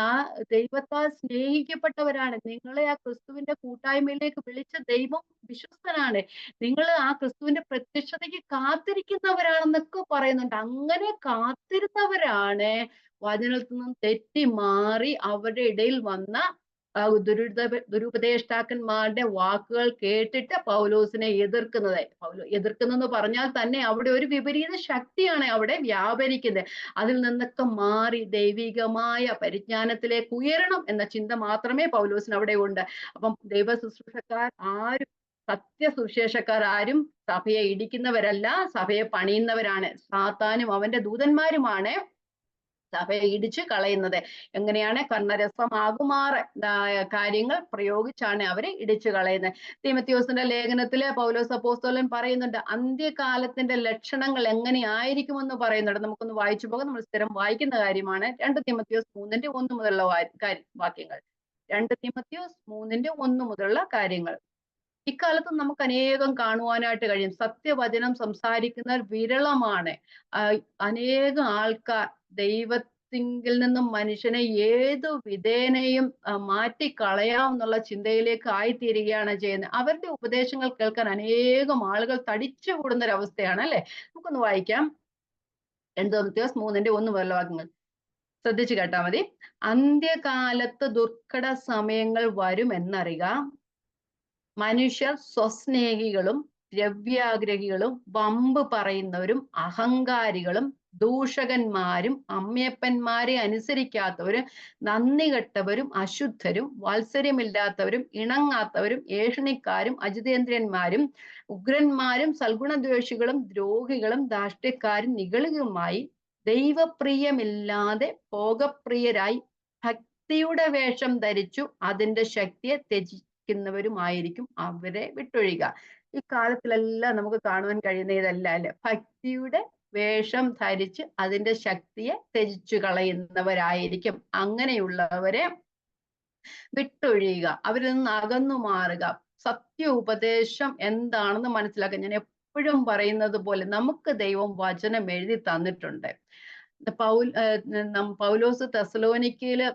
ആ ദൈവത്താൽ സ്നേഹിക്കപ്പെട്ടവരാണ്, നിങ്ങളെ ആ ക്രിസ്തുവിന്റെ കൂട്ടായ്മയിലേക്ക് വിളിച്ച ദൈവം വിശ്വസ്തനാണ്, നിങ്ങൾ ആ ക്രിസ്തുവിന്റെ പ്രത്യക്ഷതയ്ക്ക് കാത്തിരിക്കുന്നവരാണെന്നൊക്കെ പറയുന്നുണ്ട്. അങ്ങനെ കാത്തിരുന്നവരാണ് വചനത്തിൽ നിന്നും തെറ്റി മാറി അവരുടെ ഇടയിൽ വന്ന ദുരുപദേഷ്ടാക്കന്മാരുടെ വാക്കുകൾ കേട്ടിട്ട് പൗലോസിനെ എതിർക്കുന്നത്. എതിർക്കുന്നെന്ന് പറഞ്ഞാൽ തന്നെ അവിടെ ഒരു വിപരീത ശക്തിയാണ് അവിടെ വ്യാപരിക്കുന്നത്. അതിൽ നിന്നൊക്കെ മാറി ദൈവികമായ പരിജ്ഞാനത്തിലേക്ക് ഉയരണം എന്ന ചിന്ത മാത്രമേ പൗലോസിന് അവിടെ ഉണ്ട്. അപ്പം ദൈവ ശുശ്രൂഷക്കാർ ആരും, സത്യസുവിശേഷക്കാർ ആരും സഭയെ ഇടിക്കുന്നവരല്ല, സഭയെ പണിയുന്നവരാണ്. സാത്താനും അവന്റെ ദൂതന്മാരുമാണ് സഭയെ ഇടിച്ചു കളയുന്നത്. എങ്ങനെയാണ്? കർണരസമാകുമാറ് കാര്യങ്ങൾ പ്രയോഗിച്ചാണ് അവരെ ഇടിച്ചു കളയുന്നത്. തീമോഥെയോസിന്റെ ലേഖനത്തില് പൗലോസ് അപ്പോസ്തലൻ പറയുന്നുണ്ട്, അന്ത്യകാലത്തിന്റെ ലക്ഷണങ്ങൾ എങ്ങനെയായിരിക്കുമെന്ന് പറയുന്നുണ്ട്. നമുക്കൊന്ന് വായിച്ചു പോകാം. നമ്മൾ സ്ഥിരം വായിക്കുന്ന കാര്യമാണ്. 2 തീമോഥെയോസ് 3:1 മുതലുള്ള വാക്യങ്ങൾ. 2 തീമോഥെയോസ് 3:1 മുതലുള്ള കാര്യങ്ങൾ. ഇക്കാലത്ത് നമുക്ക് അനേകം കാണുവാനായിട്ട് കഴിയും. സത്യവചനം സംസാരിക്കുന്നവർ വിരളമാണ്. അനേകം ആൾക്കാർ ദൈവത്തിങ്കിൽ നിന്നും മനുഷ്യനെ ഏതു വിധേനയും മാറ്റിക്കളയാമെന്നുള്ള ചിന്തയിലേക്ക് ആയിത്തീരുകയാണ് ചെയ്യുന്നത്. അവരുടെ ഉപദേശങ്ങൾ കേൾക്കാൻ അനേകം ആളുകൾ തടിച്ചു കൂടുന്ന ഒരവസ്ഥയാണ് അല്ലെ. നമുക്കൊന്ന് വായിക്കാം. 2 തീമോഥെയോസ് 3:1 മുതലുള്ള വാക്യങ്ങൾ ശ്രദ്ധിച്ചു കേട്ടാ മതി. അന്ത്യകാലത്ത് ദുർഘട സമയങ്ങൾ വരുമെന്നറിയുക. മനുഷ്യർ സ്വസ്നേഹികളും ദ്രവ്യാഗ്രഹികളും വമ്പ് പറയുന്നവരും അഹങ്കാരികളും ദൂഷകന്മാരും അമ്മയപ്പന്മാരെ അനുസരിക്കാത്തവരും നന്ദി കെട്ടവരും അശുദ്ധരും വാത്സര്യമില്ലാത്തവരും ഇണങ്ങാത്തവരും ഏഷണിക്കാരും അജിതേന്ദ്രന്മാരും ഉഗ്രന്മാരും സൽഗുണദ്വേഷികളും ദ്രോഹികളും ധാർഷ്ട്യക്കാരും നിഗളികളുമായി ദൈവപ്രിയമില്ലാതെ ഭോഗപ്രിയരായി ഭക്തിയുടെ വേഷം ധരിച്ചു അതിന്റെ ശക്തിയെ ത്യജിക്കുന്നവരുമായിരിക്കും അവരെ വിട്ടൊഴിയുക. ഈ കാലത്തിലെല്ലാം നമുക്ക് കാണുവാൻ കഴിയുന്ന ഇതല്ല അല്ലെ. ഭക്തിയുടെ വേഷം ധരിച്ച് അതിന്റെ ശക്തിയെ ത്യജിച്ചു കളയുന്നവരായിരിക്കും. അങ്ങനെയുള്ളവരെ വിട്ടൊഴിയുക, അവരിൽ നിന്ന് അകന്നു മാറുക. സത്യ ഉപദേശം എന്താണെന്ന് മനസ്സിലാക്കുക. ഞാൻ എപ്പോഴും പറയുന്നത് പോലെ നമുക്ക് ദൈവം വചനം എഴുതി തന്നിട്ടുണ്ട്. പൗലോസ് തെസ്സലോനിക്കയില്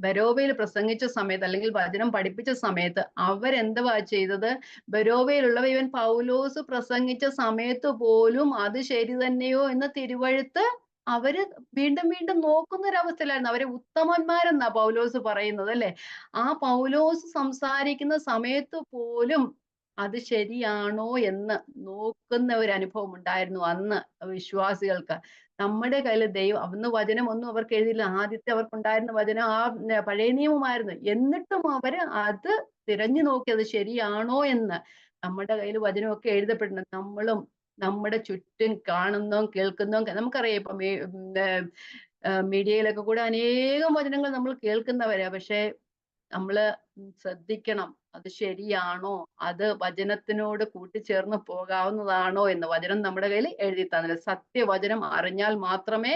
ബെരോവയിൽ പ്രസംഗിച്ച സമയത്ത് അല്ലെങ്കിൽ വചനം പഠിപ്പിച്ച സമയത്ത് അവരെന്തുവാ ചെയ്തത്? ബെരോവയിലുള്ളവ ഇവൻ പൗലോസ് പ്രസംഗിച്ച സമയത്ത് പോലും അത് ശരി തന്നെയോ എന്ന് തിരുവഴുത്ത് അവര് വീണ്ടും വീണ്ടും നോക്കുന്ന ഒരവസ്ഥയിലായിരുന്നു. അവരെ ഉത്തമന്മാരെന്നാ പൗലോസ് പറയുന്നത് അല്ലെ. ആ പൗലോസ് സംസാരിക്കുന്ന സമയത്ത് പോലും അത് ശരിയാണോ എന്ന് നോക്കുന്ന ഒരു അനുഭവം ഉണ്ടായിരുന്നു അന്ന് വിശ്വാസികൾക്ക്. നമ്മുടെ കയ്യിൽ ദൈവം, അന്ന് വചനം ഒന്നും അവർക്ക് എഴുതിയില്ല. ആദ്യത്തെ അവർക്കുണ്ടായിരുന്ന വചനം പഴയ നിയമമായിരുന്നു. എന്നിട്ടും അവര് അത് തിരഞ്ഞു നോക്കി അത് ശരിയാണോ എന്ന്. നമ്മുടെ കയ്യിൽ വചനമൊക്കെ എഴുതപ്പെടുന്നുണ്ട്. നമ്മളും നമ്മുടെ ചുറ്റും കാണുന്നതും കേൾക്കുന്നതും നമുക്കറിയാം. ഇപ്പം മീഡിയയിലൊക്കെ കൂടെ അനേകം വചനങ്ങൾ നമ്മൾ കേൾക്കുന്നവരാ. പക്ഷെ നമ്മള് ശ്രദ്ധിക്കണം, അത് ശരിയാണോ, അത് വചനത്തിനോട് കൂട്ടിച്ചേർന്ന് പോകാവുന്നതാണോ എന്ന്. വചനം നമ്മുടെ കയ്യിൽ എഴുതി തന്നില്ല. സത്യവചനം അറിഞ്ഞാൽ മാത്രമേ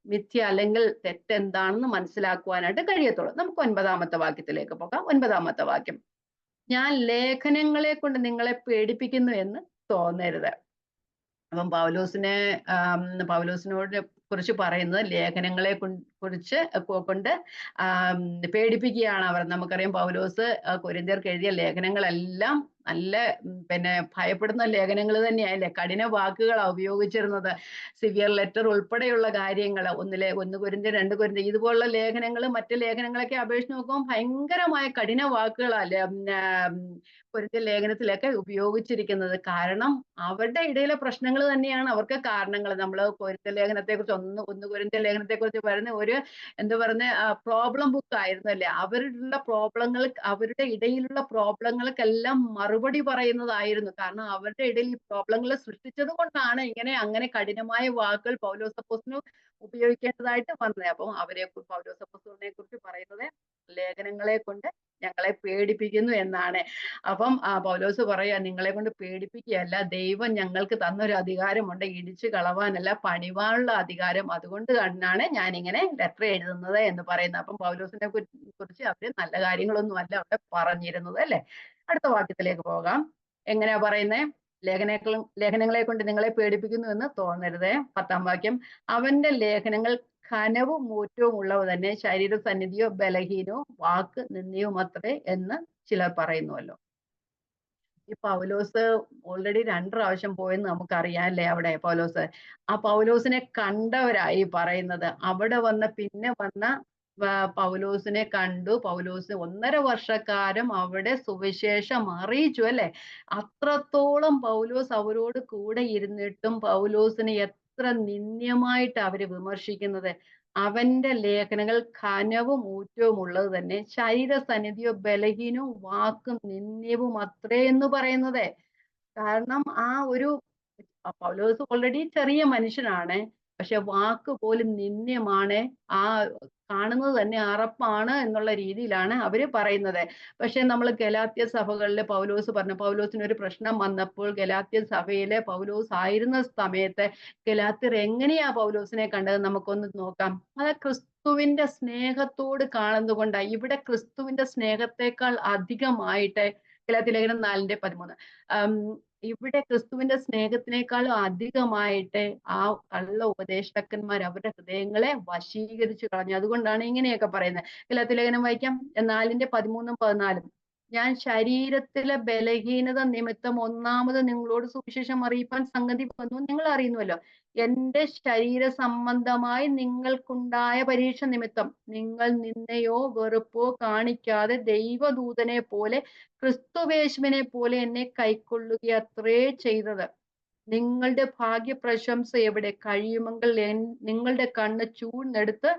മിഥ്യ അല്ലെങ്കിൽ തെറ്റെന്താണെന്ന് മനസ്സിലാക്കുവാനായിട്ട് കഴിയത്തുള്ളൂ. നമുക്ക് 9-ാമത്തെ വാക്യത്തിലേക്ക് പോകാം. 9-ാമത്തെ വാക്യം. ഞാൻ ലേഖനങ്ങളെ കൊണ്ട് നിങ്ങളെ പേടിപ്പിക്കുന്നു എന്ന് തോന്നരുത്. അപ്പം പൗലോസിനോട് കുറിച്ച് പറയുന്നത് ലേഖനങ്ങളെ കുറിച്ച് കൊണ്ട് പേടിപ്പിക്കുകയാണ് അവർ. നമുക്കറിയാം പൗലോസ് കൊരിന്ത്യർക്ക് എഴുതിയ ലേഖനങ്ങളെല്ലാം നല്ല ഭയപ്പെടുന്ന ലേഖനങ്ങൾ തന്നെയല്ലേ. കഠിന വാക്കുകളാണ് ഉപയോഗിച്ചിരുന്നത്. സിവിയർ ലെറ്റർ ഉൾപ്പെടെയുള്ള കാര്യങ്ങൾ. 1 കൊരിന്ത്യർ 2 കൊരിന്ത്യർ ഇതുപോലുള്ള ലേഖനങ്ങൾ മറ്റു ലേഖനങ്ങളൊക്കെ അപേക്ഷിച്ച് നോക്കുമ്പോൾ ഭയങ്കരമായ കഠിന വാക്കുകളല്ലേ കൊരിന്ത്യർ ലേഖനത്തിലൊക്കെ ഉപയോഗിച്ചിരിക്കുന്നത്. കാരണം അവരുടെ ഇടയിലെ പ്രശ്നങ്ങൾ തന്നെയാണ് അവർക്ക് കാരണങ്ങൾ. നമ്മൾ കൊരിന്ത്യർ ലേഖനത്തെ കുറിച്ച് 1 കൊരിന്ത്യർ ലേഖനത്തെ കുറിച്ച് പറയുന്ന ഒരു എന്താ പറയുന്ന പ്രോബ്ലം ബുക്ക് ആയിരുന്നു അല്ലേ. അവരുടെ ഇടയിലുള്ള പ്രോബ്ലങ്ങൾക്കെല്ലാം മറുപടി പറയുന്നതായിരുന്നു. കാരണം അവരുടെ ഇടയിൽ ഈ പ്രോബ്ലങ്ങൾ സൃഷ്ടിച്ചത് കൊണ്ടാണ് അങ്ങനെ കഠിനമായ വാക്കുകൾ പൗലോസ് അപ്പോസ്തലൻ ഉപയോഗിക്കേണ്ടതായിട്ട് വന്നത്. അപ്പം പൗലോസ് അപ്പോസ്തലനെ കുറിച്ച് പറയുന്നത് ലേഖനങ്ങളെ കൊണ്ട് ഞങ്ങളെ പേടിപ്പിക്കുന്നു എന്നാണ്. അപ്പം പൗലോസ് പറയാ, നിങ്ങളെ കൊണ്ട് പേടിപ്പിക്കുകയല്ല, ദൈവം ഞങ്ങൾക്ക് തന്നൊരു അധികാരമുണ്ട്, ഇടിച്ചു കളവാനല്ല പണിവാനുള്ള അധികാരം. അതുകൊണ്ട് തന്നെയാണ് ഞാൻ ഇങ്ങനെ ലെറ്റർ എഴുതുന്നത് എന്ന് പറയുന്നത്. അപ്പം പൗലോസിനെ കുറിച്ച് അവര് നല്ല കാര്യങ്ങളൊന്നും അല്ല അവിടെ പറഞ്ഞിരുന്നത് അല്ലെ. അടുത്ത വാക്യത്തിലേക്ക് പോകാം. എങ്ങനെയാ പറയുന്നേ? ലേഖനങ്ങളെ കൊണ്ട് നിങ്ങളെ പേടിപ്പിക്കുന്നു എന്ന് തോന്നരുത്. 10-ാം വാക്യം. അവന്റെ ലേഖനങ്ങൾ ഘനവും മൂറ്റവും ഉള്ളവ തന്നെ, ശരീര സന്നിധിയോ ബലഹീനവും വാക്ക് നിന്ദയും അത്രേ എന്ന് ചിലർ പറയുന്നുവല്ലോ. ഈ പൗലോസ് ഓൾറെഡി 2 പ്രാവശ്യം പോയെന്ന് നമുക്കറിയാം അല്ലേ. അവിടെ പൗലോസിനെ കണ്ടവരായി പറയുന്നത്. അവിടെ പിന്നെ വന്ന പൗലോസിനെ കണ്ടു. പൗലോസ് 1.5 വർഷക്കാലം അവിടെ സുവിശേഷം അറിയിച്ചു അല്ലേ? അത്രത്തോളം പൗലോസ് അവരോട് കൂടെ ഇരുന്നിട്ടും പൗലോസിനെ എത്ര നിന്ദ്യമായിട്ടാ അവര് വിമർശിക്കുന്നത്. അവന്റെ ലേഖനങ്ങൾ ഘനവും ഊറ്റവും ഉള്ളത് തന്നെ. ശരീരസന്നിധിയോ ബലഹീനവും വാക്കും നിന്ദ്യവും അത്രേ എന്ന് പറയുന്നത്. കാരണം ആ ഒരു പൗലോസ് ഓൾറെഡി ചെറിയ മനുഷ്യനാണ്. പക്ഷെ വാക്ക് പോലും നിന്ദ്യമാണ്. ആ കാണുന്നത് തന്നെ അറപ്പാണ് എന്നുള്ള രീതിയിലാണ് അവര് പറയുന്നത്. പക്ഷെ നമ്മള് ഗലാത്യ സഭകളില് പൗലോസ് പറഞ്ഞു, പൗലോസിന് ഒരു പ്രശ്നം വന്നപ്പോൾ ഗലാത്യ സഭയിലെ പൗലോസ് ആയിരുന്ന സമയത്ത് ഗലാത്യർ എങ്ങനെയാ പൗലോസിനെ കണ്ടത് നമുക്കൊന്ന് നോക്കാം. അത് ക്രിസ്തുവിന്റെ സ്നേഹത്തോട് കാണുന്നതുകൊണ്ടാ. ഇവിടെ ക്രിസ്തുവിന്റെ സ്നേഹത്തെക്കാൾ അധികമായിട്ട് ഗലാത്യ ലേഖനം 4:13 ഇവിടെ ക്രിസ്തുവിന്റെ സ്നേഹത്തിനേക്കാളും അധികമായിട്ട് ആ കള്ള ഉപദേഷ്ടാക്കന്മാർ അവരുടെ ഹൃദയങ്ങളെ വശീകരിച്ചു കളഞ്ഞു. അതുകൊണ്ടാണ് ഇങ്ങനെയൊക്കെ പറയുന്നത്. ഗലാത്യ ലേഖനം വായിക്കാം 4:13-14. ഞാൻ ശരീരത്തിലെ ബലഹീനത നിമിത്തം ഒന്നാമത് നിങ്ങളോട് സുവിശേഷം അറിയിപ്പാൻ സംഗതി വന്നു നിങ്ങൾ അറിയുന്നുവല്ലോ. എന്റെ ശരീര സംബന്ധമായി നിങ്ങൾക്കുണ്ടായ പരീക്ഷ നിമിത്തം നിങ്ങൾ നിന്നയോ വെറുപ്പോ കാണിക്കാതെ ദൈവദൂതനെ പോലെ ക്രിസ്തുവേശുവിനെ പോലെ എന്നെ കൈക്കൊള്ളുകയത്രേ ചെയ്തത്. നിങ്ങളുടെ ഭാഗ്യപ്രശംസ എവിടെ? കഴിയുമെങ്കിൽ നിങ്ങളുടെ കണ്ണ് ചൂഴ്ന്നെടുത്ത്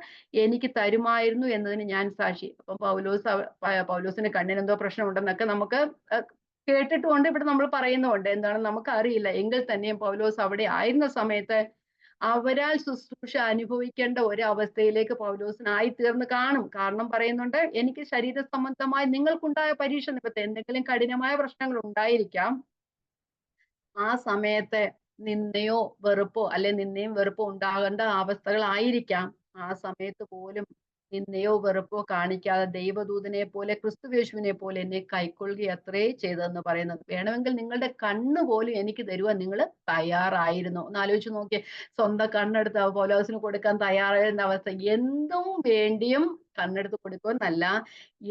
എനിക്ക് തരുമായിരുന്നു എന്നതിന് ഞാൻ സാക്ഷി. അപ്പം പൗലോസിന്റെ കണ്ണിന് എന്തോ പ്രശ്നമുണ്ടെന്നൊക്കെ നമുക്ക് കേട്ടിട്ടുമുണ്ട്. ഇവിടെ നമ്മൾ പറയുന്നുമുണ്ട്. എന്താണെന്ന് നമുക്ക് അറിയില്ല. എങ്കിൽ തന്നെയും പൗലോസ് അവിടെ ആയിരുന്ന സമയത്ത് അവരാൽ ശുശ്രൂഷ അനുഭവിക്കേണ്ട ഒരു അവസ്ഥയിലേക്ക് പൗലോസിനായി തീർന്ന് കാണും. കാരണം പറയുന്നുണ്ട്, എനിക്ക് ശരീര സംബന്ധമായി നിങ്ങൾക്കുണ്ടായ പരീക്ഷ നിമിത്തം എന്തെങ്കിലും കഠിനമായ പ്രശ്നങ്ങൾ ഉണ്ടായിരിക്കാം. ആ സമയത്ത് നിന്ദയോ വെറുപ്പോ നിന്ദയും വെറുപ്പോ ഉണ്ടാകേണ്ട അവസ്ഥകളായിരിക്കാം. ആ സമയത്ത് പോലും നിന്ദയോ വെറുപ്പോ കാണിക്കാതെ ദൈവദൂതനെ പോലെ ക്രിസ്തുയേശുവിനെ പോലെ എന്നെ കൈക്കൊള്ളുകയത്രേ ചെയ്തതെന്ന് പറയുന്നത്. വേണമെങ്കിൽ നിങ്ങളുടെ കണ്ണ് പോലും എനിക്ക് തരുവാൻ നിങ്ങൾ തയ്യാറായിരുന്നു. ഒന്ന് ആലോചിച്ച് നോക്കിയേ. സ്വന്തം കണ്ണെടുത്ത് പൗലോസിന് കൊടുക്കാൻ തയ്യാറായിരുന്ന അവസ്ഥ. എന്തും വേണ്ടിയും കണ്ണെടുത്ത് കൊടുക്കുമെന്നല്ല,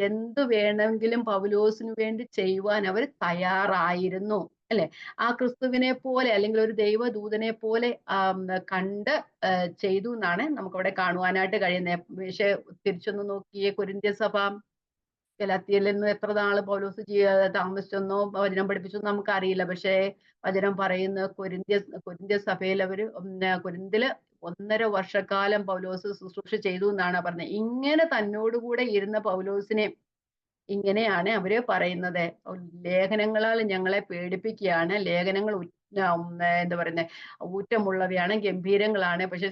എന്ത് വേണമെങ്കിലും പൗലോസിന് വേണ്ടി ചെയ്യുവാൻ അവർ തയ്യാറായിരുന്നു അല്ലെ? ആ ക്രിസ്തുവിനെ പോലെ അല്ലെങ്കിൽ ഒരു ദൈവദൂതനെ പോലെ കണ്ട് ചെയ്തു എന്നാണ് നമുക്കവിടെ കാണുവാനായിട്ട് കഴിയുന്നത്. പക്ഷെ തിരിച്ചൊന്ന് നോക്കിയേ, കൊരിന്ത്യ സഭ ഗലാത്യയിൽ നിന്ന് എത്ര നാള് പൗലോസ് താമസിച്ചെന്നോ വചനം പഠിപ്പിച്ചെന്നോ നമുക്കറിയില്ല. പക്ഷേ വചനം പറയുന്ന കൊരിന്ത്യ സഭയിൽ അവര് കൊരിന്തില് 1.5 വർഷക്കാലം പൗലോസ് ശുശ്രൂഷ ചെയ്തു എന്നാണ് പറഞ്ഞത്. ഇങ്ങനെ തന്നോടുകൂടെ ഇരുന്ന പൗലോസിനെ ഇങ്ങനെയാണ് അവര് പറയുന്നത്. ലേഖനങ്ങളാൽ ഞങ്ങളെ പേടിപ്പിക്കുകയാണ്. ലേഖനങ്ങൾ എന്താ പറയുന്നെ, ഊറ്റമുള്ളവയാണ്, ഗംഭീരങ്ങളാണ്. പക്ഷെ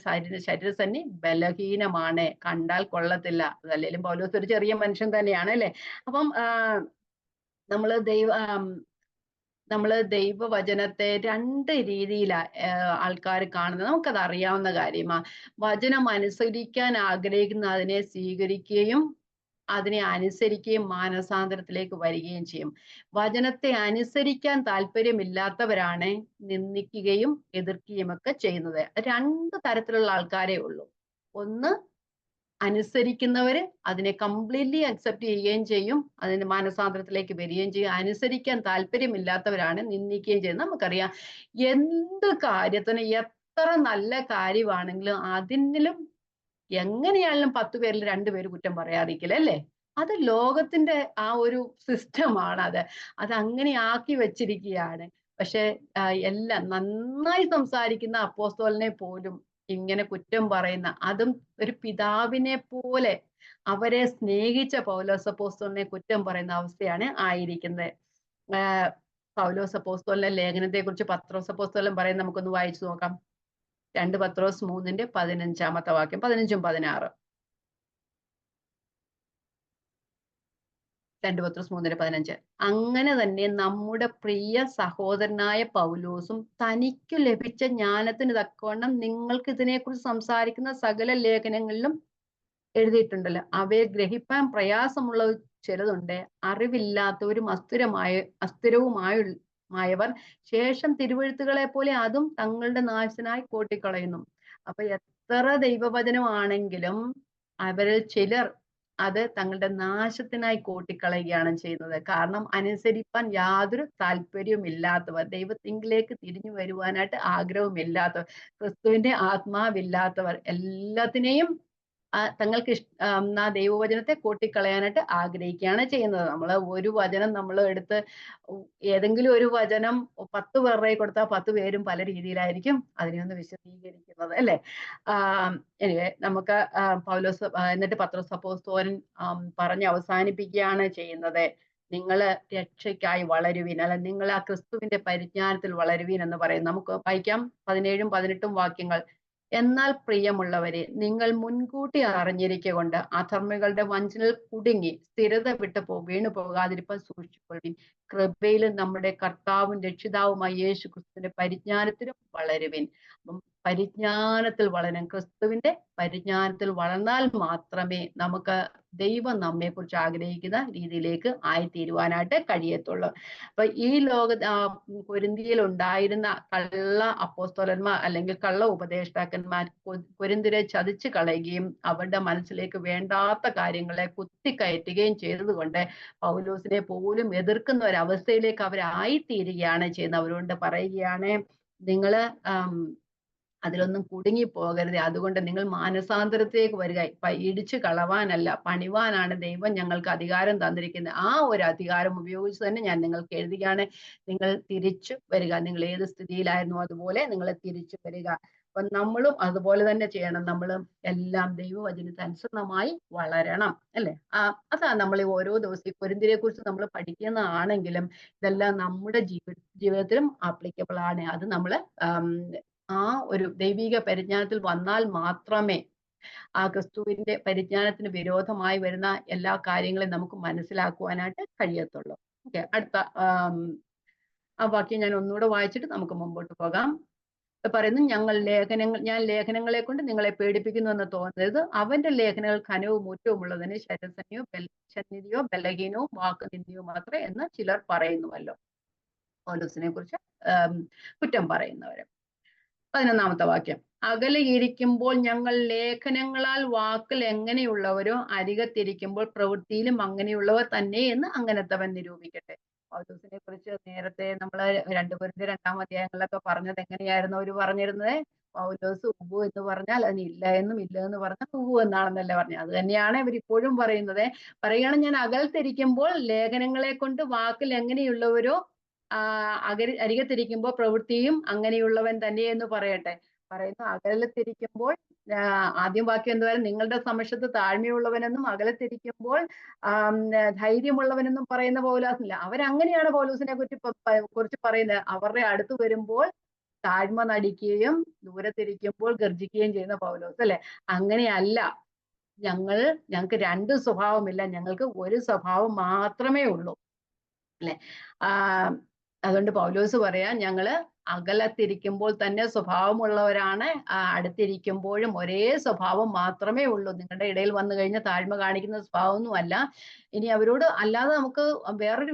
ശരീരസന്നി ബലഹീനമാണ്, കണ്ടാൽ കൊള്ളത്തില്ല. അതല്ലേലും പൗലോസ് ഒരു ചെറിയ മനുഷ്യൻ തന്നെയാണ് അല്ലേ? അപ്പം നമ്മള് ദൈവവചനത്തെ 2 രീതിയിലാ ആൾക്കാര് കാണുന്നത്. നമുക്കത് അറിയാവുന്ന കാര്യമാ. വചനം അനുസരിക്കാൻ ആഗ്രഹിക്കുന്ന അതിനെ സ്വീകരിക്കുകയും അതിനെ അനുസരിക്കുകയും മാനസാന്തരത്തിലേക്ക് വരികയും ചെയ്യും. വചനത്തെ അനുസരിക്കാൻ താല്പര്യമില്ലാത്തവരാണ് നിന്ദിക്കുകയും എതിർക്കുകയും ഒക്കെ ചെയ്യുന്നത്. 2 തരത്തിലുള്ള ആൾക്കാരേ ഉള്ളൂ. ഒന്ന്, അനുസരിക്കുന്നവര് അതിനെ കംപ്ലീറ്റ്ലി അക്സെപ്റ്റ് ചെയ്യുകയും ചെയ്യും, അതിന്റെ മാനസാന്തരത്തിലേക്ക് വരികയും ചെയ്യും. അനുസരിക്കാൻ താല്പര്യമില്ലാത്തവരാണ് നിന്ദിക്കുകയും ചെയ്യുന്നത്. നമുക്കറിയാം, എന്ത് കാര്യത്തിന് എത്ര നല്ല കാര്യമാണെങ്കിലും അതിനിലും എങ്ങനെയാണെങ്കിലും 10 പേരിൽ 2 പേര് കുറ്റം പറയാതിരിക്കില്ല അല്ലേ? അത് ലോകത്തിന്റെ ആ ഒരു സിസ്റ്റമാണ് അത്. അതങ്ങനെ ആക്കി വെച്ചിരിക്കുകയാണ്. പക്ഷെ എല്ലാം നന്നായി സംസാരിക്കുന്ന അപ്പോസ്തലനെ പോലും ഇങ്ങനെ കുറ്റം പറയുന്ന, അതും ഒരു പിതാവിനെ പോലെ അവരെ സ്നേഹിച്ച പൗലോസ് അപ്പോസ്തലനെ കുറ്റം പറയുന്ന അവസ്ഥയാണ് ആയിരിക്കുന്നത്. പൗലോസ് അപ്പോസ്തലന്റെ ലേഖനത്തെ കുറിച്ച് പത്രോസ് അപ്പോസ്തലൻ പറയുന്നത് നമുക്കൊന്ന് വായിച്ചു നോക്കാം. 2 പത്രോസ് 3:15 വാക്യം, 15ഉം 16. 2 പത്രോസ് 3:15. അങ്ങനെ തന്നെ നമ്മുടെ പ്രിയ സഹോദരനായ പൗലോസും തനിക്കു ലഭിച്ച ജ്ഞാനത്തിന് തക്കവണ്ണം നിങ്ങൾക്ക് ഇതിനെക്കുറിച്ച് സംസാരിക്കുന്ന സകല ലേഖനങ്ങളിലും എഴുതിയിട്ടുണ്ടല്ലോ. അവയെ ഗ്രഹിപ്പാൻ പ്രയാസമുള്ള ചിലതുണ്ട്. അറിവില്ലാത്തവരും അസ്ഥിരവുമായവർ ശേഷം തിരുവെഴുത്തുകളെ പോലെ അതും തങ്ങളുടെ നാശത്തിനായി കൂട്ടിക്കളയുന്നു. അപ്പൊ എത്ര ദൈവവചനമാണെങ്കിലും അവരിൽ ചിലർ അത് തങ്ങളുടെ നാശത്തിനായി കൂട്ടിക്കളയുകയാണ് ചെയ്യുന്നത്. കാരണം അനുസരിപ്പാൻ യാതൊരു താല്പര്യവുമില്ലാത്തവർ, ദൈവത്തിങ്കിലേക്ക് തിരിഞ്ഞു വരുവാനായിട്ട് ആഗ്രഹമില്ലാത്തവർ, ക്രിസ്തുവിന്റെ ആത്മാവില്ലാത്തവർ, എല്ലാത്തിനെയും തങ്ങൾക്ക് ആ ദൈവവചനത്തെ കൂട്ടിക്കളയാനായിട്ട് ആഗ്രഹിക്കുകയാണ് ചെയ്യുന്നത്. നമ്മള് ഒരു വചനം നമ്മൾ എടുത്ത് ഏതെങ്കിലും ഒരു വചനം 10 പേരുടെ കയ്യിൽ കൊടുത്താൽ 10 പേരും പല രീതിയിലായിരിക്കും അതിനെ ഒന്ന് വിശദീകരിക്കുന്നത് അല്ലേ? എനിവേ നമുക്ക് പൗലോസ് എന്നിട്ട് പത്രോസ് അപ്പോസ്തലൻ പറഞ്ഞ് അവസാനിപ്പിക്കുകയാണ് ചെയ്യുന്നത്. നിങ്ങള് രക്ഷയ്ക്കായി വളരുവിൻ, അല്ല നിങ്ങൾ ആ ക്രിസ്തുവിന്റെ പരിജ്ഞാനത്തിൽ വളരുവിൻ എന്ന് പറയും. നമുക്ക് വായിക്കാം 17ഉം 18ഉം വാക്യങ്ങൾ. എന്നാൽ പ്രിയമുള്ളവരെ, നിങ്ങൾ മുൻകൂട്ടി അറിഞ്ഞിരിക്കൊണ്ട് അധർമ്മികളുടെ വഞ്ചനയിൽ കുടുങ്ങി സ്ഥിരത വിട്ട് വീണു പോകാതിരിപ്പാൻ സൂക്ഷിച്ചുകൊള്ളുവിൻ. കൃപയിലും നമ്മുടെ കർത്താവും രക്ഷിതാവുമായ യേശു ക്രിസ്തുവിന്റെ പരിജ്ഞാനത്തിലും വളരുവിൻ. അപ്പം പരിജ്ഞാനത്തിൽ വളരാൻ, ക്രിസ്തുവിന്റെ പരിജ്ഞാനത്തിൽ വളർന്നാൽ മാത്രമേ നമുക്ക് ദൈവം നമ്മെ കുറിച്ച് ആഗ്രഹിക്കുന്ന രീതിയിലേക്ക് ആയിത്തീരുവാനായിട്ട് കഴിയത്തുള്ളൂ. അപ്പൊ ഈ കൊരിന്തിയിൽ ഉണ്ടായിരുന്ന കള്ള അപ്പോസ്തലന്മാർ അല്ലെങ്കിൽ കള്ള ഉപദേഷ്ടാക്കന്മാർ കൊരിന്ത്യരെ ചതിച്ചു കളയുകയും അവരുടെ മനസ്സിലേക്ക് വേണ്ടാത്ത കാര്യങ്ങളെ കുത്തിക്കയറ്റുകയും ചെയ്തതുകൊണ്ട് പൗലോസിനെ പോലും എതിർക്കുന്ന ഒരവസ്ഥയിലേക്ക് അവരായിത്തീരുകയാണ് ചെയ്യുന്നത്. അവരോട് പറയുകയാണ്, നിങ്ങള് അതിലൊന്നും കുടുങ്ങി പോകരുത്. അതുകൊണ്ട് നിങ്ങൾ മാനസാന്തരത്തേക്ക് വരിക. ഇടിച്ചു കളവാനല്ല, പണിവാനാണ് ദൈവം ഞങ്ങൾക്ക് അധികാരം തന്നിരിക്കുന്നത്. ആ ഒരു അധികാരം ഉപയോഗിച്ച് തന്നെ ഞാൻ നിങ്ങൾക്ക് എഴുതുകയാണ്. നിങ്ങൾ തിരിച്ചു വരിക. നിങ്ങൾ ഏത് സ്ഥിതിയിലായിരുന്നു അതുപോലെ നിങ്ങൾ തിരിച്ചു വരിക. അപ്പൊ നമ്മളും അതുപോലെ തന്നെ ചെയ്യണം. നമ്മളും എല്ലാം ദൈവവചനത്തിന് അനുസൃതമായി വളരണം അല്ലെ? അതാ നമ്മൾ ഓരോ ദിവസവും കൊരിന്ത്യരെ കുറിച്ച് നമ്മൾ പഠിക്കുന്നതാണെങ്കിലും ഇതെല്ലാം നമ്മുടെ ജീവിതത്തിലും ആപ്ലിക്കബിൾ ആണ്. അത് നമ്മള് ആ ഒരു ദൈവിക പരിജ്ഞാനത്തിൽ വന്നാൽ മാത്രമേ ആ ക്രിസ്തുവിന്റെ പരിജ്ഞാനത്തിന് വിരോധമായി വരുന്ന എല്ലാ കാര്യങ്ങളും നമുക്ക് മനസ്സിലാക്കുവാനായിട്ട് കഴിയത്തുള്ളൂ. ഓക്കെ, അടുത്ത ആ വാക്യം ഞാൻ ഒന്നുകൂടെ വായിച്ചിട്ട് നമുക്ക് മുമ്പോട്ട് പോകാം. പറയുന്നു, ഞാൻ ലേഖനങ്ങളെ കൊണ്ട് നിങ്ങളെ പേടിപ്പിക്കുന്നു എന്ന് തോന്നരുത്. അവന്റെ ലേഖനങ്ങൾ ഘനവും മുറ്റവും ഉള്ളതിന് ശരീരസന്നിധിയോ ബലഹീനവും വാക്കുനിന്ദയോ മാത്രമേ എന്ന് ചിലർ പറയുന്നുവല്ലോ. പൗലോസിനെ കുറിച്ച് കുറ്റം പറയുന്നവര്. 11ാമത്തെ വാക്യം. അകലെ ഇരിക്കുമ്പോൾ ഞങ്ങൾ ലേഖനങ്ങളാൽ വാക്കിൽ എങ്ങനെയുള്ളവരോ അരികത്തിരിക്കുമ്പോൾ പ്രവൃത്തിയിലും അങ്ങനെയുള്ളവർ തന്നെ എന്ന് അങ്ങനത്തവൻ നിരൂപിക്കട്ടെ. പൗലോസിനെ കുറിച്ച് നേരത്തെ നമ്മള് 2 കൊരിന്ത്യർ 2-ാം അധ്യായങ്ങളിലൊക്കെ പറഞ്ഞത് എങ്ങനെയായിരുന്നു അവര് പറഞ്ഞിരുന്നത്? പൗലോസ് ഉവ്വ് എന്ന് പറഞ്ഞാൽ അതിന് ഇല്ല എന്നും, ഇല്ല എന്ന് പറഞ്ഞാൽ ഉവ്വ് എന്നാണെന്നല്ലേ പറഞ്ഞത്. അത് തന്നെയാണ് ഇവർ ഇപ്പോഴും പറയുന്നത്. പറയുകയാണ്, ഞാൻ അകലത്തിരിക്കുമ്പോൾ ലേഖനങ്ങളെ കൊണ്ട് വാക്കിൽ എങ്ങനെയുള്ളവരോ അരികത്തിരിക്കുമ്പോൾ പ്രവൃത്തിയും അങ്ങനെയുള്ളവൻ തന്നെ എന്ന് പറയട്ടെ. പറയുന്നു, അകലത്തിരിക്കുമ്പോൾ ആദ്യം വാക്യം എന്തുവായിരുന്നു? നിങ്ങളുടെ സമക്ഷത്ത് താഴ്മയുള്ളവനെന്നും അകലത്തിരിക്കുമ്പോൾ ധൈര്യമുള്ളവനെന്നും പറയുന്ന പൗലോസില്ല. അവരങ്ങനെയാണ് പൗലോസിനെ കുറിച്ച് പറയുന്നത്. അവരുടെ അടുത്ത് വരുമ്പോൾ താഴ്മ നടിക്കുകയും ദൂരത്തിരിക്കുമ്പോൾ ഗർജിക്കുകയും ചെയ്യുന്ന പൗലോസ് അല്ലെ? അങ്ങനെയല്ല. ഞങ്ങൾക്ക് 2 സ്വഭാവമില്ല, ഞങ്ങൾക്ക് ഒരു സ്വഭാവം മാത്രമേ ഉള്ളൂ അല്ലെ? അതുകൊണ്ട് പൗലോസ് പറയാ, ഞങ്ങള് അകലത്തിരിക്കുമ്പോൾ തന്നെ സ്വഭാവമുള്ളവരാണ്, അടുത്തിരിക്കുമ്പോഴും ഒരേ സ്വഭാവം മാത്രമേ ഉള്ളൂ. നിങ്ങളുടെ ഇടയിൽ വന്നു കഴിഞ്ഞാൽ താഴ്മ കാണിക്കുന്ന സ്വഭാവമൊന്നും അല്ല. ഇനി അവരോട് അല്ലാതെ നമുക്ക് വേറൊരു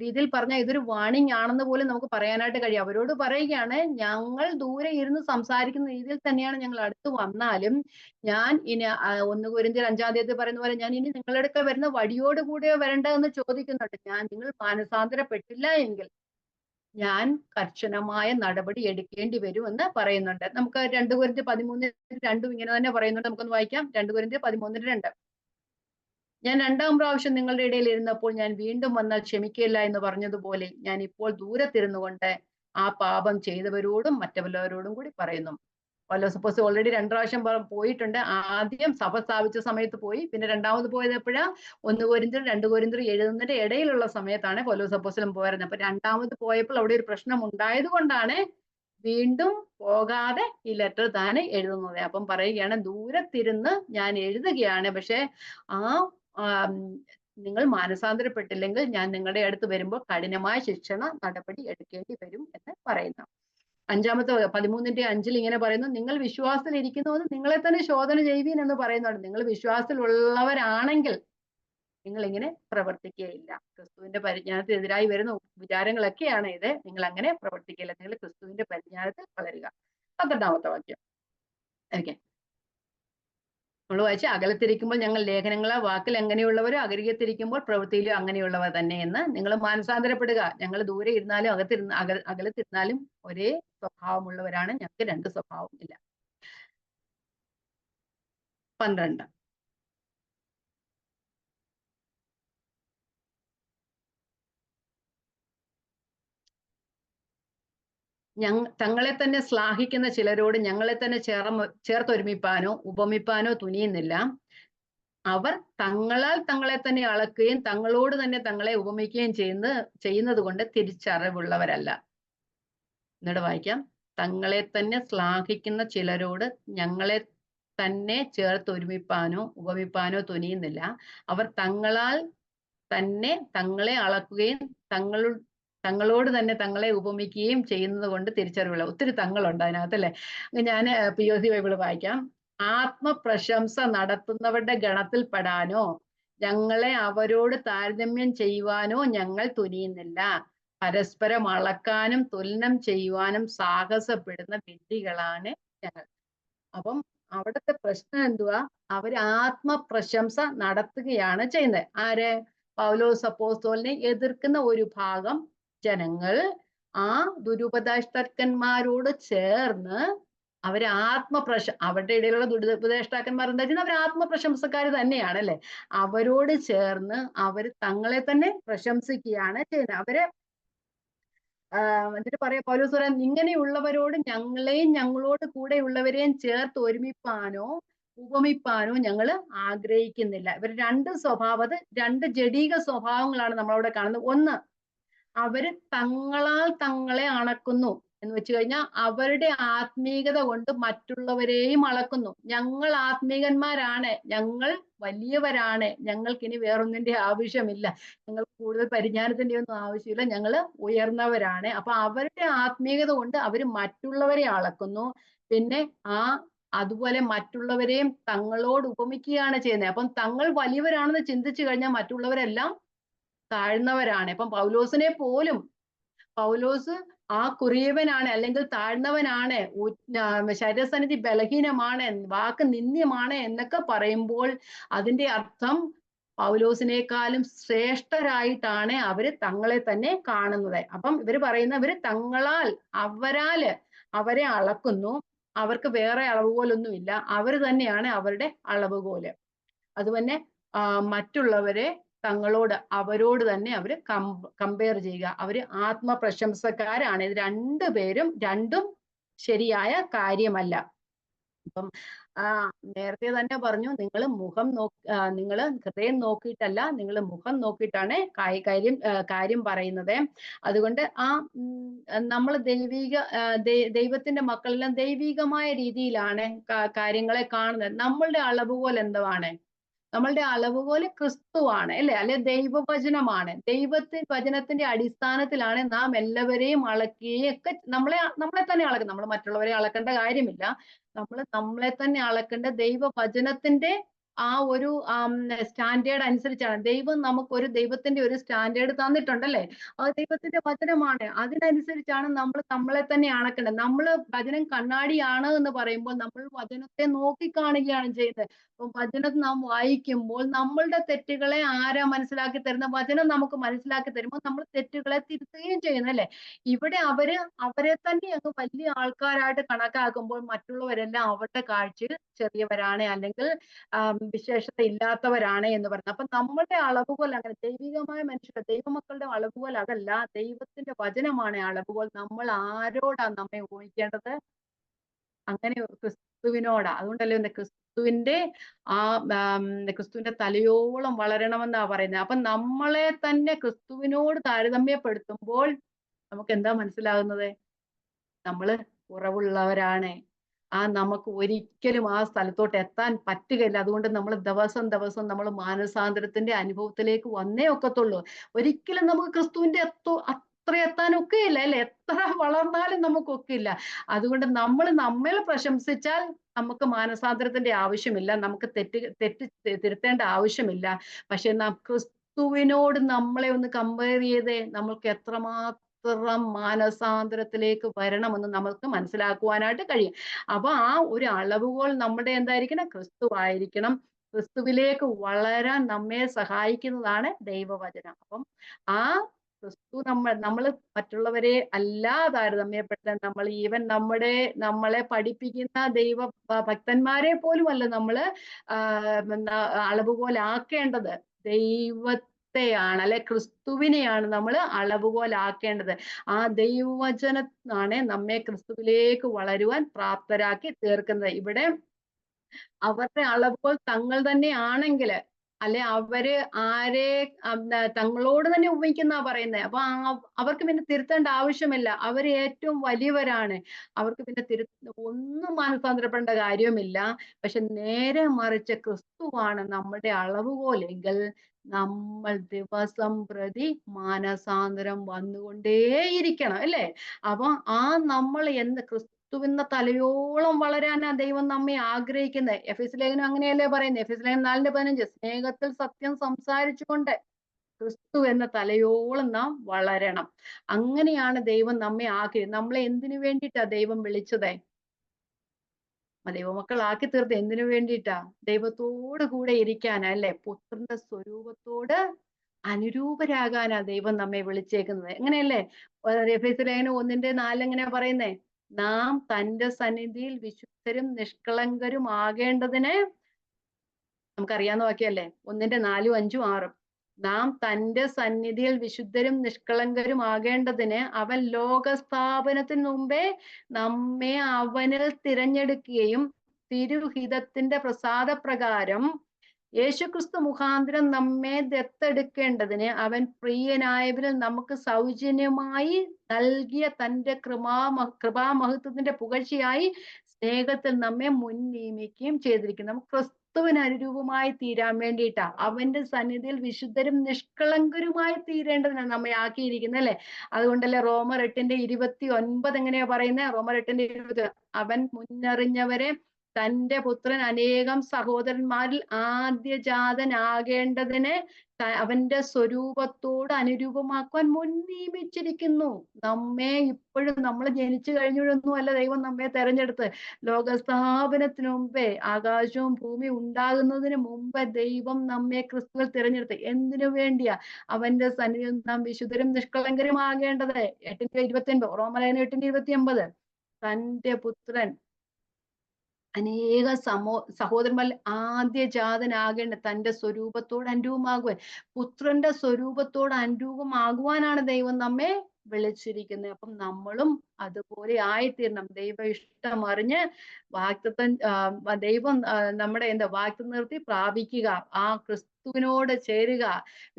രീതിയിൽ പറഞ്ഞാൽ ഇതൊരു വാണിംഗ് ആണെന്ന് പോലും നമുക്ക് പറയാനായിട്ട് കഴിയും. അവരോട് പറയുകയാണ്, ഞങ്ങൾ ദൂരെ ഇരുന്ന് സംസാരിക്കുന്ന രീതിയിൽ തന്നെയാണ് ഞങ്ങൾ അടുത്ത് വന്നാലും ഞാൻ ഇനി 1 കൊരിന്ത്യർ 5-ാം അധ്യായത്തിൽ പറയുന്ന പോലെ ഞാൻ ഇനി നിങ്ങളുടെ അടുക്കൽ വരുന്ന വഴിയോട് കൂടിയോ വരേണ്ടതെന്ന് ചോദിക്കുന്നുണ്ട്. നിങ്ങൾ മാനസാന്തരപ്പെട്ടില്ല എങ്കിൽ ഞാൻ കർശനമായ നടപടി എടുക്കേണ്ടി വരും എന്ന് പറയുന്നുണ്ട്. നമുക്ക് 2 കൊരിന്ത്യർ 13:2 ഇങ്ങനെ തന്നെ പറയുന്നുണ്ട്. നമുക്കൊന്ന് വായിക്കാം. 2 കൊരിന്ത്യർ 13:2. ഞാൻ 2-ാം പ്രാവശ്യം നിങ്ങളുടെ ഇടയിൽ ഇരുന്നപ്പോൾ ഞാൻ വീണ്ടും വന്നാൽ ക്ഷമിക്കില്ല എന്ന് പറഞ്ഞതുപോലെ ഞാൻ ഇപ്പോൾ ദൂരത്തിരുന്നു കൊണ്ട് ആ പാപം ചെയ്തവരോടും മറ്റുള്ളവരോടും കൂടി പറയുന്നു. പൗലോസ് ഓൾറെഡി 2 പ്രാവശ്യം പോയിട്ടുണ്ട്. ആദ്യം സഭ സ്ഥാപിച്ച സമയത്ത് പോയി, പിന്നെ 2ാമത് പോയത് എപ്പോഴാ? 1 കൊരിന്ത്യർ 2 കൊരിന്ത്യർ എഴുതുന്നതിന്റെ ഇടയിലുള്ള സമയത്താണ് പൗലോസ് അപ്പോസ്തലൻ പോയിരുന്നത്. അപ്പൊ 2ാമത് പോയപ്പോൾ അവിടെ ഒരു പ്രശ്നം ഉണ്ടായത് കൊണ്ടാണ് വീണ്ടും പോകാതെ ഈ ലെറ്റർ താൻ എഴുതുന്നത്. അപ്പം പറയുകയാണ്, ദൂരത്തിരുന്ന് ഞാൻ എഴുതുകയാണ്, പക്ഷെ നിങ്ങൾ മാനസാന്തരപ്പെട്ടില്ലെങ്കിൽ ഞാൻ നിങ്ങളുടെ അടുത്ത് വരുമ്പോൾ കഠിനമായ ശിക്ഷണ നടപടി എടുക്കേണ്ടി വരും എന്ന് പറയുന്നു. 13:5 ഇങ്ങനെ പറയുന്നു, നിങ്ങൾ വിശ്വാസത്തിൽ ഇരിക്കുന്നുവെന്ന് നിങ്ങളെ തന്നെ ശോധന ചെയ്യുവീൻ എന്ന് പറയുന്നുണ്ട്. നിങ്ങൾ വിശ്വാസത്തിലുള്ളവരാണെങ്കിൽ നിങ്ങൾ ഇങ്ങനെ പ്രവർത്തിക്കുകയില്ല. ക്രിസ്തുവിന്റെ പരിജ്ഞാനത്തിന് എതിരായി വരുന്ന വിചാരങ്ങളൊക്കെയാണ് ഇത്. നിങ്ങൾ അങ്ങനെ പ്രവർത്തിക്കില്ല. നിങ്ങൾ ക്രിസ്തുവിന്റെ പരിജ്ഞാനത്തിൽ വളരുക. 12ാമത്തെ വാക്യം. ഓക്കെ, നമ്മൾ വായിച്ച അകലത്തിരിക്കുമ്പോൾ ഞങ്ങൾ ലേഖനങ്ങളെ വാക്കിൽ എങ്ങനെയുള്ളവരോ അകലത്തിരിക്കുമ്പോൾ പ്രവൃത്തിയിലും അങ്ങനെയുള്ളവർ തന്നെ എന്ന് നിങ്ങൾ മാനസാന്തരപ്പെടുക. ഞങ്ങൾ ദൂരെ ഇരുന്നാലും അകലത്തിരുന്നാലും ഒരേ സ്വഭാവമുള്ളവരാണ്. ഞങ്ങൾക്ക് 2 സ്വഭാവം ഇല്ല. 12. തങ്ങളെ തന്നെ ശ്ലാഘിക്കുന്ന ചിലരോട് ഞങ്ങളെ തന്നെ ചേർത്തൊരുമിപ്പാനോ ഉപമിപ്പാനോ തുനിയുന്നില്ല. അവർ തങ്ങളാൽ തങ്ങളെ തന്നെ അളക്കുകയും തങ്ങളോട് തന്നെ തങ്ങളെ ഉപമിക്കുകയും ചെയ്യുന്നത് കൊണ്ട് തിരിച്ചറിവുള്ളവരല്ല. എന്നിട്ട് വായിക്കാം. തങ്ങളെ തന്നെ ശ്ലാഘിക്കുന്ന ചിലരോട് ഞങ്ങളെ തന്നെ ചേർത്തൊരുമിപ്പാനോ ഉപമിപ്പാനോ തുനിയുന്നില്ല. അവർ തങ്ങളാൽ തന്നെ തങ്ങളെ അളക്കുകയും തങ്ങളോട് തന്നെ തങ്ങളെ ഉപമിക്കുകയും ചെയ്യുന്നത് കൊണ്ട് തിരിച്ചറിവുള്ള. ഒത്തിരി തങ്ങളുണ്ട് അതിനകത്ത് അല്ലേ. ഞാൻ POC ബൈബിള് വായിക്കാം. ആത്മപ്രശംസ നടത്തുന്നവരുടെ ഗണത്തിൽ പെടാനോ ഞങ്ങളെ അവരോട് താരതമ്യം ചെയ്യുവാനോ ഞങ്ങൾ തുനിയുന്നില്ല. പരസ്പരം അളക്കാനും തുലനം ചെയ്യുവാനും സാഹസപ്പെടുന്ന വിഡ്ഢികളാണ് ഞങ്ങൾ. അപ്പം അവിടുത്തെ പ്രശ്നം എന്തുവാ? അവര് ആത്മപ്രശംസ നടത്തുകയാണ് ചെയ്യുന്നത്. ആര്? പൗലോസ് അപ്പോസ്തലനെ എതിർക്കുന്ന ഒരു ഭാഗം ജനങ്ങൾ ആ ദുരുപദേഷ്ടാക്കന്മാരോട് ചേർന്ന് അവര് അവരുടെ ഇടയിലുള്ള ദുരുപദേഷ്ടാക്കന്മാർ എന്താ ചെയ്യുന്നത്? അവർ ആത്മപ്രശംസക്കാർ തന്നെയാണ് അല്ലെ. അവരോട് ചേർന്ന് അവര് തങ്ങളെ തന്നെ പ്രശംസിക്കുകയാണ് ചെയ്യുന്നത്. അവര് എന്നിട്ട് പറയാ പൗലോസ് പറയാൻ, ഇങ്ങനെയുള്ളവരോട് ഞങ്ങളെയും ഞങ്ങളോട് കൂടെ ഉള്ളവരെയും ചേർത്ത് ഒരുമിപ്പാനോ ഉപമിപ്പാനോ ഞങ്ങൾ ആഗ്രഹിക്കുന്നില്ല. ഇവർ രണ്ട് ജഡീക സ്വഭാവങ്ങളാണ് നമ്മളവിടെ കാണുന്നത്. ഒന്ന്, അവര് തങ്ങളാൽ തങ്ങളെ അളക്കുന്നു എന്ന് വെച്ച് കഴിഞ്ഞാൽ അവരുടെ ആത്മീകത കൊണ്ട് മറ്റുള്ളവരെയും അളക്കുന്നു. ഞങ്ങൾ ആത്മീകന്മാരാണ്, ഞങ്ങൾ വലിയവരാണ്, ഞങ്ങൾക്കിനി വേറൊന്നിന്റെ ആവശ്യമില്ല, ഞങ്ങൾ കൂടുതൽ പരിജ്ഞാനത്തിന്റെ ഒന്നും ആവശ്യമില്ല, ഞങ്ങൾ ഉയർന്നവരാണ്. അപ്പൊ അവരുടെ ആത്മീകത കൊണ്ട് അവര് മറ്റുള്ളവരെ അളക്കുന്നു. പിന്നെ അതുപോലെ മറ്റുള്ളവരെയും തങ്ങളോട് ഉപമിക്കുകയാണ് ചെയ്യുന്നത്. അപ്പം തങ്ങൾ വലിയവരാണെന്ന് ചിന്തിച്ചു കഴിഞ്ഞാൽ മറ്റുള്ളവരെല്ലാം താഴ്ന്നവരാണ്. ഇപ്പം പൗലോസിനെ പോലും പൗലോസ് കുറിയവനാണ്, അല്ലെങ്കിൽ താഴ്ന്നവനാണ്, ശരീരസന്നിധി ബലഹീനമാണ്, വാക്ക് നിന്ദ്യമാണ് എന്നൊക്കെ പറയുമ്പോൾ അതിന്റെ അർത്ഥം പൗലോസിനേക്കാളും ശ്രേഷ്ഠരായിട്ടാണ് അവര് തങ്ങളെ തന്നെ കാണുന്നത്. അപ്പം ഇവര് പറയുന്നവര് അവരാല് അവരെ അളക്കുന്നു. അവർക്ക് വേറെ അളവുകോലൊന്നുമില്ല, അവര് തന്നെയാണ് അവരുടെ അളവുകോല്. അതുപോലെ മറ്റുള്ളവരെ അവരോട് തന്നെ അവര് കമ്പയർ ചെയ്യുക. അവര് ആത്മപ്രശംസക്കാരാണ്. ഇത് രണ്ടും ശരിയായ കാര്യമല്ല. അപ്പം നേരത്തെ തന്നെ പറഞ്ഞു, നിങ്ങൾ ഹൃദയം നോക്കിയിട്ടല്ല, നിങ്ങൾ മുഖം നോക്കിയിട്ടാണ് കാര്യം പറയുന്നത്. അതുകൊണ്ട് നമ്മൾ ദൈവത്തിന്റെ മക്കളെല്ലാം ദൈവികമായ രീതിയിലാണ് കാര്യങ്ങളെ കാണുന്നത്. നമ്മളുടെ അളവുകോൽ എന്താണ്? നമ്മളുടെ അളവുകോല് ക്രിസ്തുവാണ് അല്ലെ ദൈവവചനമാണ്. വചനത്തിന്റെ അടിസ്ഥാനത്തിലാണ് നാം എല്ലാവരെയും അളക്കുകയും ഒക്കെ നമ്മളെ തന്നെ അളക്കുന്നത്. നമ്മൾ മറ്റുള്ളവരെ അളക്കേണ്ട കാര്യമില്ല. നമ്മളെ തന്നെ അളക്കേണ്ട ദൈവവചനത്തിന്റെ ഒരു സ്റ്റാൻഡേർഡ് അനുസരിച്ചാണ്. ദൈവത്തിന്റെ ഒരു സ്റ്റാൻഡേർഡ് തന്നിട്ടുണ്ടല്ലേ. അത് ദൈവത്തിന്റെ വചനമാണ്. അതിനനുസരിച്ചാണ് നമ്മളെ തന്നെ അളക്കേണ്ടത്. വചനം കണ്ണാടിയാണ് എന്ന് പറയുമ്പോൾ നമ്മൾ വചനത്തെ നോക്കിക്കാണുകയാണ് ചെയ്യുന്നത്. അപ്പൊ വചനം നാം വായിക്കുമ്പോൾ നമ്മളുടെ തെറ്റുകളെ ആരാ മനസ്സിലാക്കി തരുന്ന? വചനം നമുക്ക് മനസ്സിലാക്കി തരുമ്പോൾ നമ്മൾ തെറ്റുകളെ തിരുത്തുകയും ചെയ്യുന്നു അല്ലെ. ഇവിടെ അവരെ തന്നെ അങ്ങ് വലിയ ആൾക്കാരായിട്ട് കണക്കാക്കുമ്പോൾ മറ്റുള്ളവരെല്ലാം അവരുടെ കാഴ്ചയിൽ ചെറിയവരാണ്, അല്ലെങ്കിൽ വിശേഷത ഇല്ലാത്തവരാണ് എന്ന് പറയുന്നത്. അപ്പൊ നമ്മളുടെ അളവുകോൽ അങ്ങനെ ദൈവികമായ ദൈവമക്കളുടെ അളവുകോൽ അതല്ല, ദൈവത്തിന്റെ വചനമാണ് അളവുകോൽ. നമ്മൾ ആരോടാ നമ്മെ ഊഹിക്കേണ്ടത്? അങ്ങനെ ക്രിസ്തുവിനോടാ. അതുകൊണ്ടല്ലേ ക്രിസ്തുവിന്റെ തലയോളം വളരണമെന്നാ പറയുന്നത്. അപ്പൊ നമ്മളെ തന്നെ ക്രിസ്തുവിനോട് താരതമ്യപ്പെടുത്തുമ്പോൾ നമുക്ക് എന്താ മനസ്സിലാകുന്നത്? നമ്മള് കുറവുള്ളവരാണ്. നമുക്ക് ഒരിക്കലും ആ സ്ഥലത്തോട്ട് എത്താൻ പറ്റുകയില്ല. അതുകൊണ്ട് നമ്മൾ ദിവസം നമ്മൾ മാനസാന്തരത്തിന്റെ അനുഭവത്തിലേക്ക് വന്നേ ഒക്കത്തുള്ളൂ. ഒരിക്കലും നമുക്ക് ക്രിസ്തുവിന്റെ അത്ര എത്താൻ ഒക്കെയില്ല അല്ലെ. എത്ര വളർന്നാലും നമുക്കൊക്കില്ല. അതുകൊണ്ട് നമ്മെ പ്രശംസിച്ചാൽ നമുക്ക് മാനസാന്തരത്തിന്റെ ആവശ്യമില്ല, നമുക്ക് തെറ്റ് തിരുത്തേണ്ട ആവശ്യമില്ല. പക്ഷെ ക്രിസ്തുവിനോട് നമ്മളെ ഒന്ന് കമ്പയർ ചെയ്തേ, നമ്മൾക്ക് എത്രമാത്രം മാനസാന്തരത്തിലേക്ക് വരണമെന്ന് നമുക്ക് മനസ്സിലാക്കുവാനായിട്ട് കഴിയും. അപ്പൊ ഒരു അളവുകോൽ നമ്മുടെ എന്തായിരിക്കണം? ക്രിസ്തു ആയിരിക്കണം. ക്രിസ്തുവിലേക്ക് വളരാൻ നമ്മെ സഹായിക്കുന്നതാണ് ദൈവവചനം. അപ്പം ക്രിസ്തു നമ്മള് മറ്റുള്ളവരെ അല്ല താരതമ്യപ്പെടുത്താൻ, നമ്മൾ ഈവൻ നമ്മളെ പഠിപ്പിക്കുന്ന ഭക്തന്മാരെ പോലും അല്ല നമ്മള് അളവുകോലാക്കേണ്ടത്. ദൈവത്തെയാണ്, അല്ലെ ക്രിസ്തുവിനെയാണ് നമ്മൾ അളവുകോലാക്കേണ്ടത്. ആ ദൈവവചനമാണ് നമ്മെ ക്രിസ്തുവിലേക്ക് വളരുവാൻ പ്രാപ്തരാക്കി തീർക്കുന്നത്. ഇവിടെ അവരുടെ അളവുകൾ തങ്ങൾ തന്നെ ആണെങ്കില്, അല്ലെ അവര് ആരെ തങ്ങളോട് തന്നെ ഉപമിക്കുന്ന പറയുന്നത്. അപ്പൊ അവർക്ക് പിന്നെ തിരുത്തേണ്ട ആവശ്യമില്ല. അവര് ഏറ്റവും വലിയവരാണ്. അവർക്ക് പിന്നെ ഒന്നും മാനസാന്തരപ്പെടേണ്ട കാര്യവുമില്ല. പക്ഷെ നേരെ മറിച്ച് ക്രിസ്തുവാണ് നമ്മുടെ അളവുകോലെങ്കിൽ നമ്മൾ ദിവസം പ്രതി മാനസാന്തരം വന്നുകൊണ്ടേയിരിക്കണം, അല്ലേ? അപ്പൊ നമ്മൾ ക്രിസ്തുവിന്റെ തലയോളം വളരാനാ ദൈവം നമ്മെ ആഗ്രഹിക്കുന്നത്. എഫെസ്യ ലേഖനം അങ്ങനെയല്ലേ പറയുന്നത്? എഫെസ്യ ലേഖനം 4:15 സ്നേഹത്തിൽ സത്യം സംസാരിച്ചുകൊണ്ട് ക്രിസ്തു എന്ന തലയോളം നാം വളരണം. അങ്ങനെയാണ് ദൈവം നമ്മെ നമ്മളെ എന്തിനു വേണ്ടിയിട്ടാ ദൈവം വിളിച്ചത്? ദൈവമക്കളാക്കി തീർത്ത് എന്തിനു വേണ്ടിയിട്ടാ? ദൈവത്തോട് കൂടെ ഇരിക്കാനാ, അല്ലെ? പുത്രന്റെ സ്വരൂപത്തോട് അനുരൂപരാകാനാ ദൈവം നമ്മെ വിളിച്ചേക്കുന്നത്. എങ്ങനെയല്ലേ? എഫെസ്യ ലേഖനം 1:4 എങ്ങനെയാ പറയുന്നേ? നാം തന്റെ സന്നിധിയിൽ വിശുദ്ധരും നിഷ്കളങ്കരും ആകേണ്ടതിന്, നമുക്കറിയാവുന്ന വാക്യല്ലേ? 1:4, 5, 6. നാം തന്റെ സന്നിധിയിൽ വിശുദ്ധരും നിഷ്കളങ്കരും ആകേണ്ടതിന് അവൻ ലോകസ്ഥാപനത്തിന് മുമ്പേ നമ്മെ അവനിൽ തിരഞ്ഞെടുക്കുകയും തിരുഹിതത്തിന്റെ പ്രസാദപ്രകാരം യേശുക്രിസ്തു മുഖാന്തരം നമ്മെ ദത്തെടുക്കേണ്ടതിന് അവൻ പ്രിയനായവരിൽ നമുക്ക് സൗജന്യമായി നൽകിയ തന്റെ കൃപാമഹത്വത്തിന്റെ പുകഴ്ചയായി സ്നേഹത്തിൽ നമ്മെ മുൻ നിയമിക്കുകയും ചെയ്തിരിക്കുന്നു. നമുക്ക് ക്രിസ്തുവിന് അനുരൂപമായി തീരാൻ വേണ്ടിയിട്ടാ, അവന്റെ സന്നിധിയിൽ വിശുദ്ധരും നിഷ്കളങ്കരുമായി തീരേണ്ടതിനാണ് നമ്മെ ആക്കിയിരിക്കുന്നത്, അല്ലെ? അതുകൊണ്ടല്ലേ റോമർ 8:29 എങ്ങനെയാ പറയുന്നത്? റോമർ 8:20 അവൻ മുന്നറിഞ്ഞവരെ തന്റെ പുത്രൻ അനേകം സഹോദരന്മാരിൽ ആദ്യജാതനാകേണ്ടതിന് അവന്റെ സ്വരൂപത്തോട് അനുരൂപമാക്കുവാൻ മുൻ നിയമിച്ചിരിക്കുന്നു. നമ്മെ ഇപ്പോഴും നമ്മൾ ജനിച്ചു കഴിഞ്ഞൊന്നും അല്ല ദൈവം നമ്മെ തെരഞ്ഞെടുത്ത്. ലോകസ്ഥാപനത്തിന് മുമ്പേ, ആകാശവും ഭൂമിയും ഉണ്ടാകുന്നതിന് മുമ്പ് ദൈവം നമ്മെ ക്രിസ്തുവിൽ തിരഞ്ഞെടുത്ത്. എന്തിനു വേണ്ടിയാ? അവന്റെ സന്നിധിയിൽ നാം വിശുദ്ധരും നിഷ്കളങ്കരും ആകേണ്ടത്. 8:29 റോമലേഖനം 8:29 തന്റെ പുത്രൻ അനേക സഹോദരന്മാരിൽ ആദ്യജാതനാകേണ്ട തന്റെ സ്വരൂപത്തോട് അനുരൂപമാകുവാൻ, പുത്രന്റെ സ്വരൂപത്തോട് അനുരൂപമാകുവാനാണ് ദൈവം നമ്മെ വിളിച്ചിരിക്കുന്നത്. അപ്പം നമ്മളും അതുപോലെ ആയിത്തീരണം. ദൈവ ഇഷ്ടം അറിഞ്ഞ് വാഗ്ദത്തം ദൈവം നമ്മുടെ വാഗ്ദത്തം നിർത്തി പ്രാപിക്കുക, ആ ക്രിസ്തുവിനോട് ചേരുക,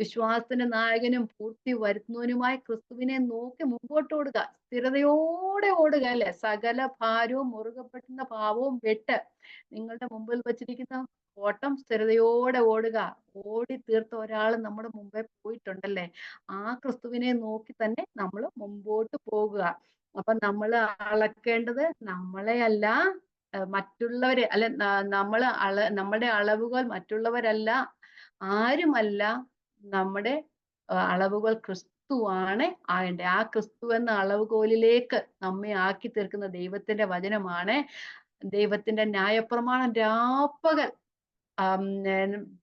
വിശ്വാസത്തിന്റെ നായകനും പൂർത്തി വരുത്തുന്നവനുമായി ക്രിസ്തുവിനെ നോക്കി മുമ്പോട്ട് ഓടുക, സ്ഥിരതയോടെ ഓടുക, അല്ലെ? സകല ഭാരവും മുറുകെ പറ്റുന്ന ഭാവവും വിട്ട് നിങ്ങളുടെ മുമ്പിൽ വച്ചിരിക്കുന്ന ഓട്ടം സ്ഥിരതയോടെ ഓടുക. ഓടി തീർത്ത ഒരാൾ നമ്മുടെ മുമ്പേ പോയിട്ടുണ്ടല്ലേ? ആ ക്രിസ്തുവിനെ നോക്കി തന്നെ നമ്മൾ മുമ്പോട്ട് പോകുക. അപ്പൊ നമ്മൾ അളക്കേണ്ടത് നമ്മളെ അല്ല, മറ്റുള്ളവരെ അല്ല. നമ്മുടെ അളവുകൾ മറ്റുള്ളവരല്ല, ആരുമല്ല. നമ്മുടെ അളവുകൾ ക്രിസ്തുവാണ് ആകേണ്ടത്. ആ ക്രിസ്തു എന്ന അളവുകോലിലേക്ക് നമ്മെ ആക്കി തീർക്കുന്ന ദൈവത്തിന്റെ വചനമാണ്. ദൈവത്തിന്റെ ന്യായപ്രമാണം രാപ്പകൽ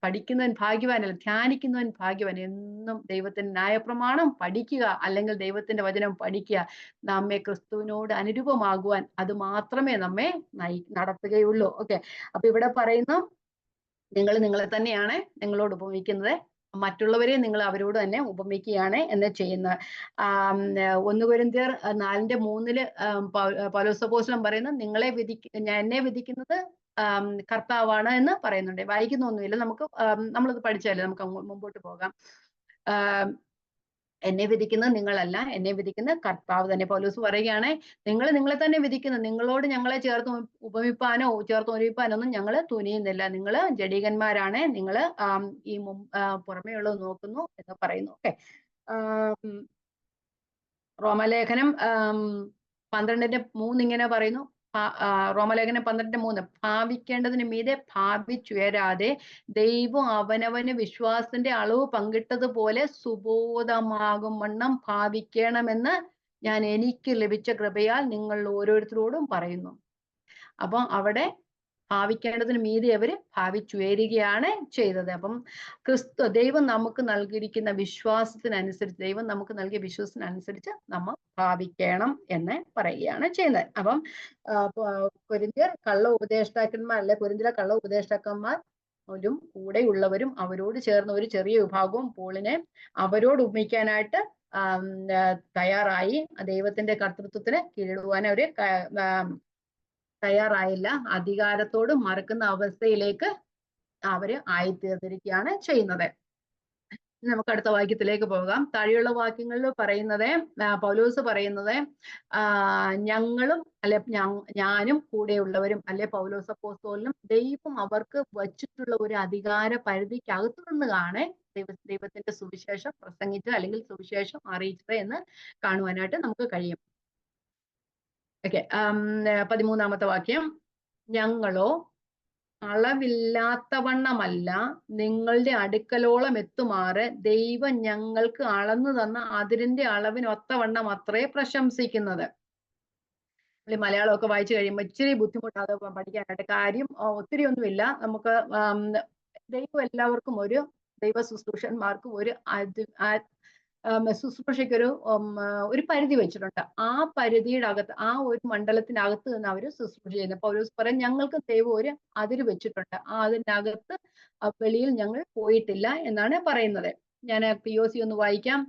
പഠിക്കുന്നവൻ ഭാഗ്യവാനല്ല, ധ്യാനിക്കുന്നവൻ ഭാഗ്യവാൻ. എന്നും ദൈവത്തിന്റെ ന്യായപ്രമാണം പഠിക്കുക, അല്ലെങ്കിൽ ദൈവത്തിന്റെ വചനം പഠിക്കുക. നമ്മെ ക്രിസ്തുവിനോട് അനുരൂപമാകുവാൻ അത് മാത്രമേ നമ്മെ നടത്തുകയുള്ളൂ. ഓക്കെ, അപ്പൊ ഇവിടെ പറയുന്നു, നിങ്ങൾ നിങ്ങളെ തന്നെയാണ് നിങ്ങളോട് ഉപമിക്കുന്നത്, മറ്റുള്ളവരെ നിങ്ങൾ അവരോട് തന്നെ ഉപമിക്കുകയാണ് എന്ന് ചെയ്യുന്നത്. 1 കൊരിന്ത്യർ 4:3 പൗലോസ് അപ്പോസ്തലൻ പറയുന്നത്, എന്നെ വിധിക്കുന്നത് കർത്താവാണ് എന്ന് പറയുന്നുണ്ട്. വായിക്കുന്നൊന്നുമില്ല, നമ്മളത് പഠിച്ചാലേ നമുക്ക് മുമ്പോട്ട് പോകാം. എന്നെ വിധിക്കുന്നത് നിങ്ങളല്ല, എന്നെ വിധിക്കുന്ന കർത്താവ് തന്നെ. പൗലോസ് പറയുകയാണ്, നിങ്ങൾ നിങ്ങളെ തന്നെ വിധിക്കുന്നു, നിങ്ങളോട് ഞങ്ങളെ ചേർത്ത് ഒരിപ്പാനോ ഒന്നും ഞങ്ങൾ തുനിയുന്നില്ല. നിങ്ങൾ ജഡികന്മാരാണ്, നിങ്ങൾ ഈ പുറമേ ഉള്ളത് നോക്കുന്നു എന്ന് പറയുന്നു. ഓക്കെ, റോമലേഖനം 12:3 ഇങ്ങനെ പറയുന്നു. റോമലേഖനം 12:3 ഭാവിക്കേണ്ടതിന് മീതെ ഭാവിച്ചുയരാതെ ദൈവം അവനവന് വിശ്വാസത്തിന്റെ അളവ് പങ്കിട്ടതുപോലെ സുബോധമാകും വണ്ണം ഭാവിക്കണമെന്ന് ഞാൻ എനിക്ക് ലഭിച്ച കൃപയാൽ നിങ്ങൾ ഓരോരുത്തരോടും പറയുന്നു. അപ്പൊ അവിടെ ഭാവിക്കേണ്ടതിന് മീതെ അവര് ഭാവിച്ചുയരുകയാണ് ചെയ്തത്. അപ്പം ദൈവം നമുക്ക് നൽകിയിരിക്കുന്ന വിശ്വാസത്തിനനുസരിച്ച്, ദൈവം നമുക്ക് നൽകിയ വിശ്വാസത്തിനനുസരിച്ച് നമ്മൾ ഭാവിക്കണം എന്ന് പറയുകയാണ് ചെയ്യുന്നത്. അപ്പം കൊരിന്ത്യർ കള്ള ഉപദേഷ്ടാക്കന്മാർ, അല്ലെ കൊരിന്ത്യയിലെ കള്ള ഉപദേഷ്ടാക്കന്മാർ ും കൂടെയുള്ളവരും അവരോട് ചേർന്ന ഒരു ചെറിയ വിഭാഗവും പോളിനെ അവരോട് ഉപമിക്കാനായിട്ട് തയ്യാറായി. ദൈവത്തിന്റെ കർത്തൃത്വത്തിന് കീഴിടുവാൻ അവര് തയ്യാറായില്ല. അധികാരത്തോട് മറക്കുന്ന അവസ്ഥയിലേക്ക് അവര് ആയിത്തീർന്നിരിക്കുകയാണ് ചെയ്യുന്നത്. നമുക്ക് അടുത്ത വാക്യത്തിലേക്ക് പോകാം. താഴെയുള്ള വാക്യങ്ങളിൽ പറയുന്നത്, പൗലോസ് പറയുന്നത്, ഞങ്ങളും അല്ലെ ഞാനും കൂടെയുള്ളവരും അല്ലെ പൗലോസ് അപ്പോസ്തലനും ദൈവം അവർക്ക് വച്ചിട്ടുള്ള ഒരു അധികാര പരിധിക്കകത്തു നിന്നാണ് ദൈവത്തിന്റെ സുവിശേഷം പ്രസംഗിച്ചത് അല്ലെങ്കിൽ സുവിശേഷം അറിയിച്ചത് എന്ന് കാണുവാനായിട്ട് നമുക്ക് കഴിയും. ഓക്കെ, 13-ാമത്തെ വാക്യം. ഞങ്ങളോ അളവില്ലാത്തവണ്ണമല്ല നിങ്ങളുടെ അടുക്കലോളം എത്തുമാറ് ദൈവം ഞങ്ങൾക്ക് അളന്നു തന്ന അതിരിന്റെ അളവിനൊത്തവണ്ണം അത്രേ പ്രശംസിക്കുന്നത്. മലയാളമൊക്കെ വായിച്ചു കഴിയുമ്പോൾ ഇച്ചിരി ബുദ്ധിമുട്ടാതെ പഠിക്കാനായിട്ട്. കാര്യം ഒത്തിരി ഒന്നുമില്ല. നമുക്ക് ദൈവം എല്ലാവർക്കും ദൈവ ശുശ്രൂഷന്മാർക്കും ശുശ്രൂഷയ്ക്കൊരു ഒരു പരിധി വെച്ചിട്ടുണ്ട്. ആ പരിധിയുടെ അകത്ത്, ആ ഒരു മണ്ഡലത്തിനകത്ത് നിന്ന് അവർ ശുശ്രൂഷ ചെയ്യുന്നത്. പൗലോസ് പറയും, ഞങ്ങൾക്ക് ദൈവം ഒരു അതിര് വെച്ചിട്ടുണ്ട്, ആ അതിനകത്ത് വെളിയിൽ ഞങ്ങൾ പോയിട്ടില്ല എന്നാണ് പറയുന്നത്. ഞാൻ POC ഒന്ന് വായിക്കാം.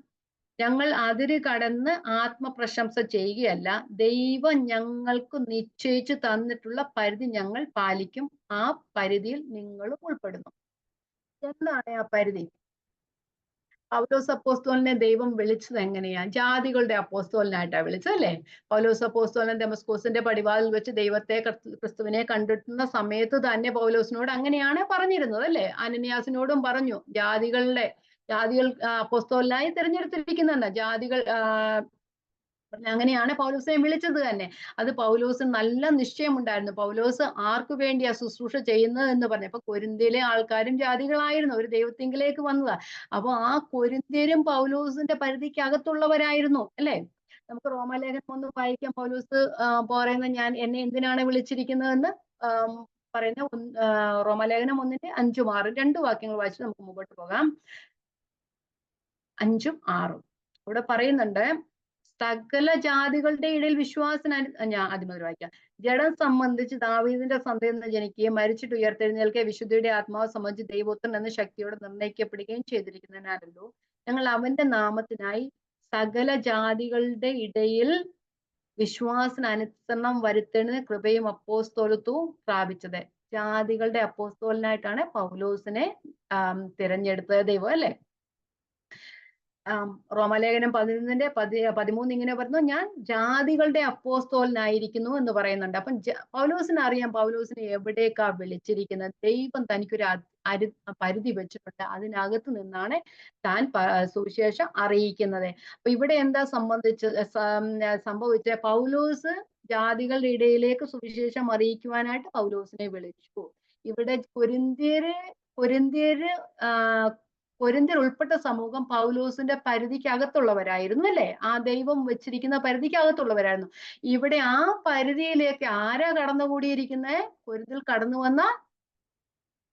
ഞങ്ങൾ അതിര് കടന്ന് ആത്മപ്രശംസ ചെയ്യുകയല്ല, ദൈവം ഞങ്ങൾക്ക് നിശ്ചയിച്ചു തന്നിട്ടുള്ള പരിധി ഞങ്ങൾ പാലിക്കും, ആ പരിധിയിൽ നിങ്ങളും ഉൾപ്പെടുന്നു. എന്താണ് ആ പരിധി? പൗലോസ് അപ്പോസ്തലനെ ദൈവം വിളിച്ചത് എങ്ങനെയാ? ജാതികളുടെ അപ്പോസ്തലനായിട്ടാണ് വിളിച്ചത്, അല്ലേ? പൗലോസ് അപ്പോസ്തലൻ ദമസ്കോസിന്റെ പടിവാതിൽ വെച്ച് ദൈവത്തെ, ക്രിസ്തുവിനെ കണ്ടെത്തുന്ന സമയത്ത് തന്നെ പൗലോസിനോട് അങ്ങനെയാണ് പറഞ്ഞിരുന്നത്, അല്ലേ? അനന്യാസിനോടും പറഞ്ഞു, ജാതികൾ അപ്പോസ്തലനായി തിരഞ്ഞെടുത്തിരിക്കുന്നതല്ല, ജാതികൾ അങ്ങനെയാണ് പൗലോസിനെ വിളിച്ചത് തന്നെ. അത് പൗലോസിന് നല്ല നിശ്ചയമുണ്ടായിരുന്നു. പൗലോസ് ആർക്കു വേണ്ടിയാ ശുശ്രൂഷ ചെയ്യുന്നത് എന്ന് പറഞ്ഞു. അപ്പൊ കൊരിന്ത്യയിലെ ആൾക്കാരും ജാതികളായിരുന്നു, ഒരു ദൈവത്തിങ്കിലേക്ക് വന്നതാ. അപ്പൊ ആ കൊരിന്ത്യരും പൗലോസിന്റെ പരിധിക്കകത്തുള്ളവരായിരുന്നു, അല്ലെ? നമുക്ക് റോമാലേഖനം ഒന്ന് വായിക്കാം. പൗലോസ് പറയുന്ന, എന്നെ എന്തിനാണ് വിളിച്ചിരിക്കുന്നതെന്ന് പറയുന്ന റോമാലേഖനം 1:5-6 2 വാക്യങ്ങൾ വായിച്ച് നമുക്ക് മുമ്പോട്ട് പോകാം. 5-6 ഇവിടെ പറയുന്നുണ്ട്, സകല ജാതികളുടെ ഇടയിൽ ഞാൻ ആദ്യം മുതൽ വായിക്കാം. ജഡം സംബന്ധിച്ച് ദാവീദിന്റെ സന്തതിയിൽ നിന്ന് ജനിക്കുകയും മരിച്ചിട്ട് ഉയർത്തെഴുന്നേൽക്കെ വിശുദ്ധിയുടെ ആത്മാവ് സംബന്ധിച്ച് ദൈവപുത്രൻ എന്ന ശക്തിയോടെ നിർണ്ണയിക്കപ്പെടുകയും ചെയ്തിരിക്കുന്നതിനാലല്ലോ ഞങ്ങൾ അവന്റെ നാമത്തിനായി സകല ജാതികളുടെ ഇടയിൽ വിശ്വാസനുസരണം വരുത്തേണ്ട കൃപയും അപ്പോസ്തലത്വവും പ്രാപിച്ചത്. ജാതികളുടെ അപ്പോസ്തലനായിട്ടാണ് പൗലോസിനെ തിരഞ്ഞെടുത്തത് ദൈവം, അല്ലെ? റോമാലേഖനം 11:13 ഇങ്ങനെ പറഞ്ഞു, ഞാൻ ജാതികളുടെ അപ്പോസ്തലനായിരിക്കുന്നു എന്ന് പറയുന്നുണ്ട്. അപ്പം പൗലോസിന് അറിയാം പൗലോസിനെ എവിടേക്കാ വിളിച്ചിരിക്കുന്നത്. ദൈവം തനിക്കൊരു പരിധി വെച്ചിട്ടുണ്ട്, അതിനകത്ത് നിന്നാണ് താൻ സുവിശേഷം അറിയിക്കുന്നത്. അപ്പൊ ഇവിടെ എന്താ സംഭവിച്ചത്? പൗലോസ് ജാതികളുടെ ഇടയിലേക്ക് സുവിശേഷം അറിയിക്കുവാനായിട്ട് പൗലോസിനെ വിളിച്ചു. ഇവിടെ കൊരിന്ത്യർ ഉൾപ്പെട്ട സമൂഹം പൗലോസിന്റെ പരിധിക്കകത്തുള്ളവരായിരുന്നു, അല്ലെ? ആ ദൈവം വെച്ചിരിക്കുന്ന പരിധിക്കകത്തുള്ളവരായിരുന്നു. ഇവിടെ ആ പരിധിയിലേക്ക് ആരാ കടന്നുകൂടിയിരിക്കുന്നത്? കൊരിന്ത്യർ കടന്നു വന്ന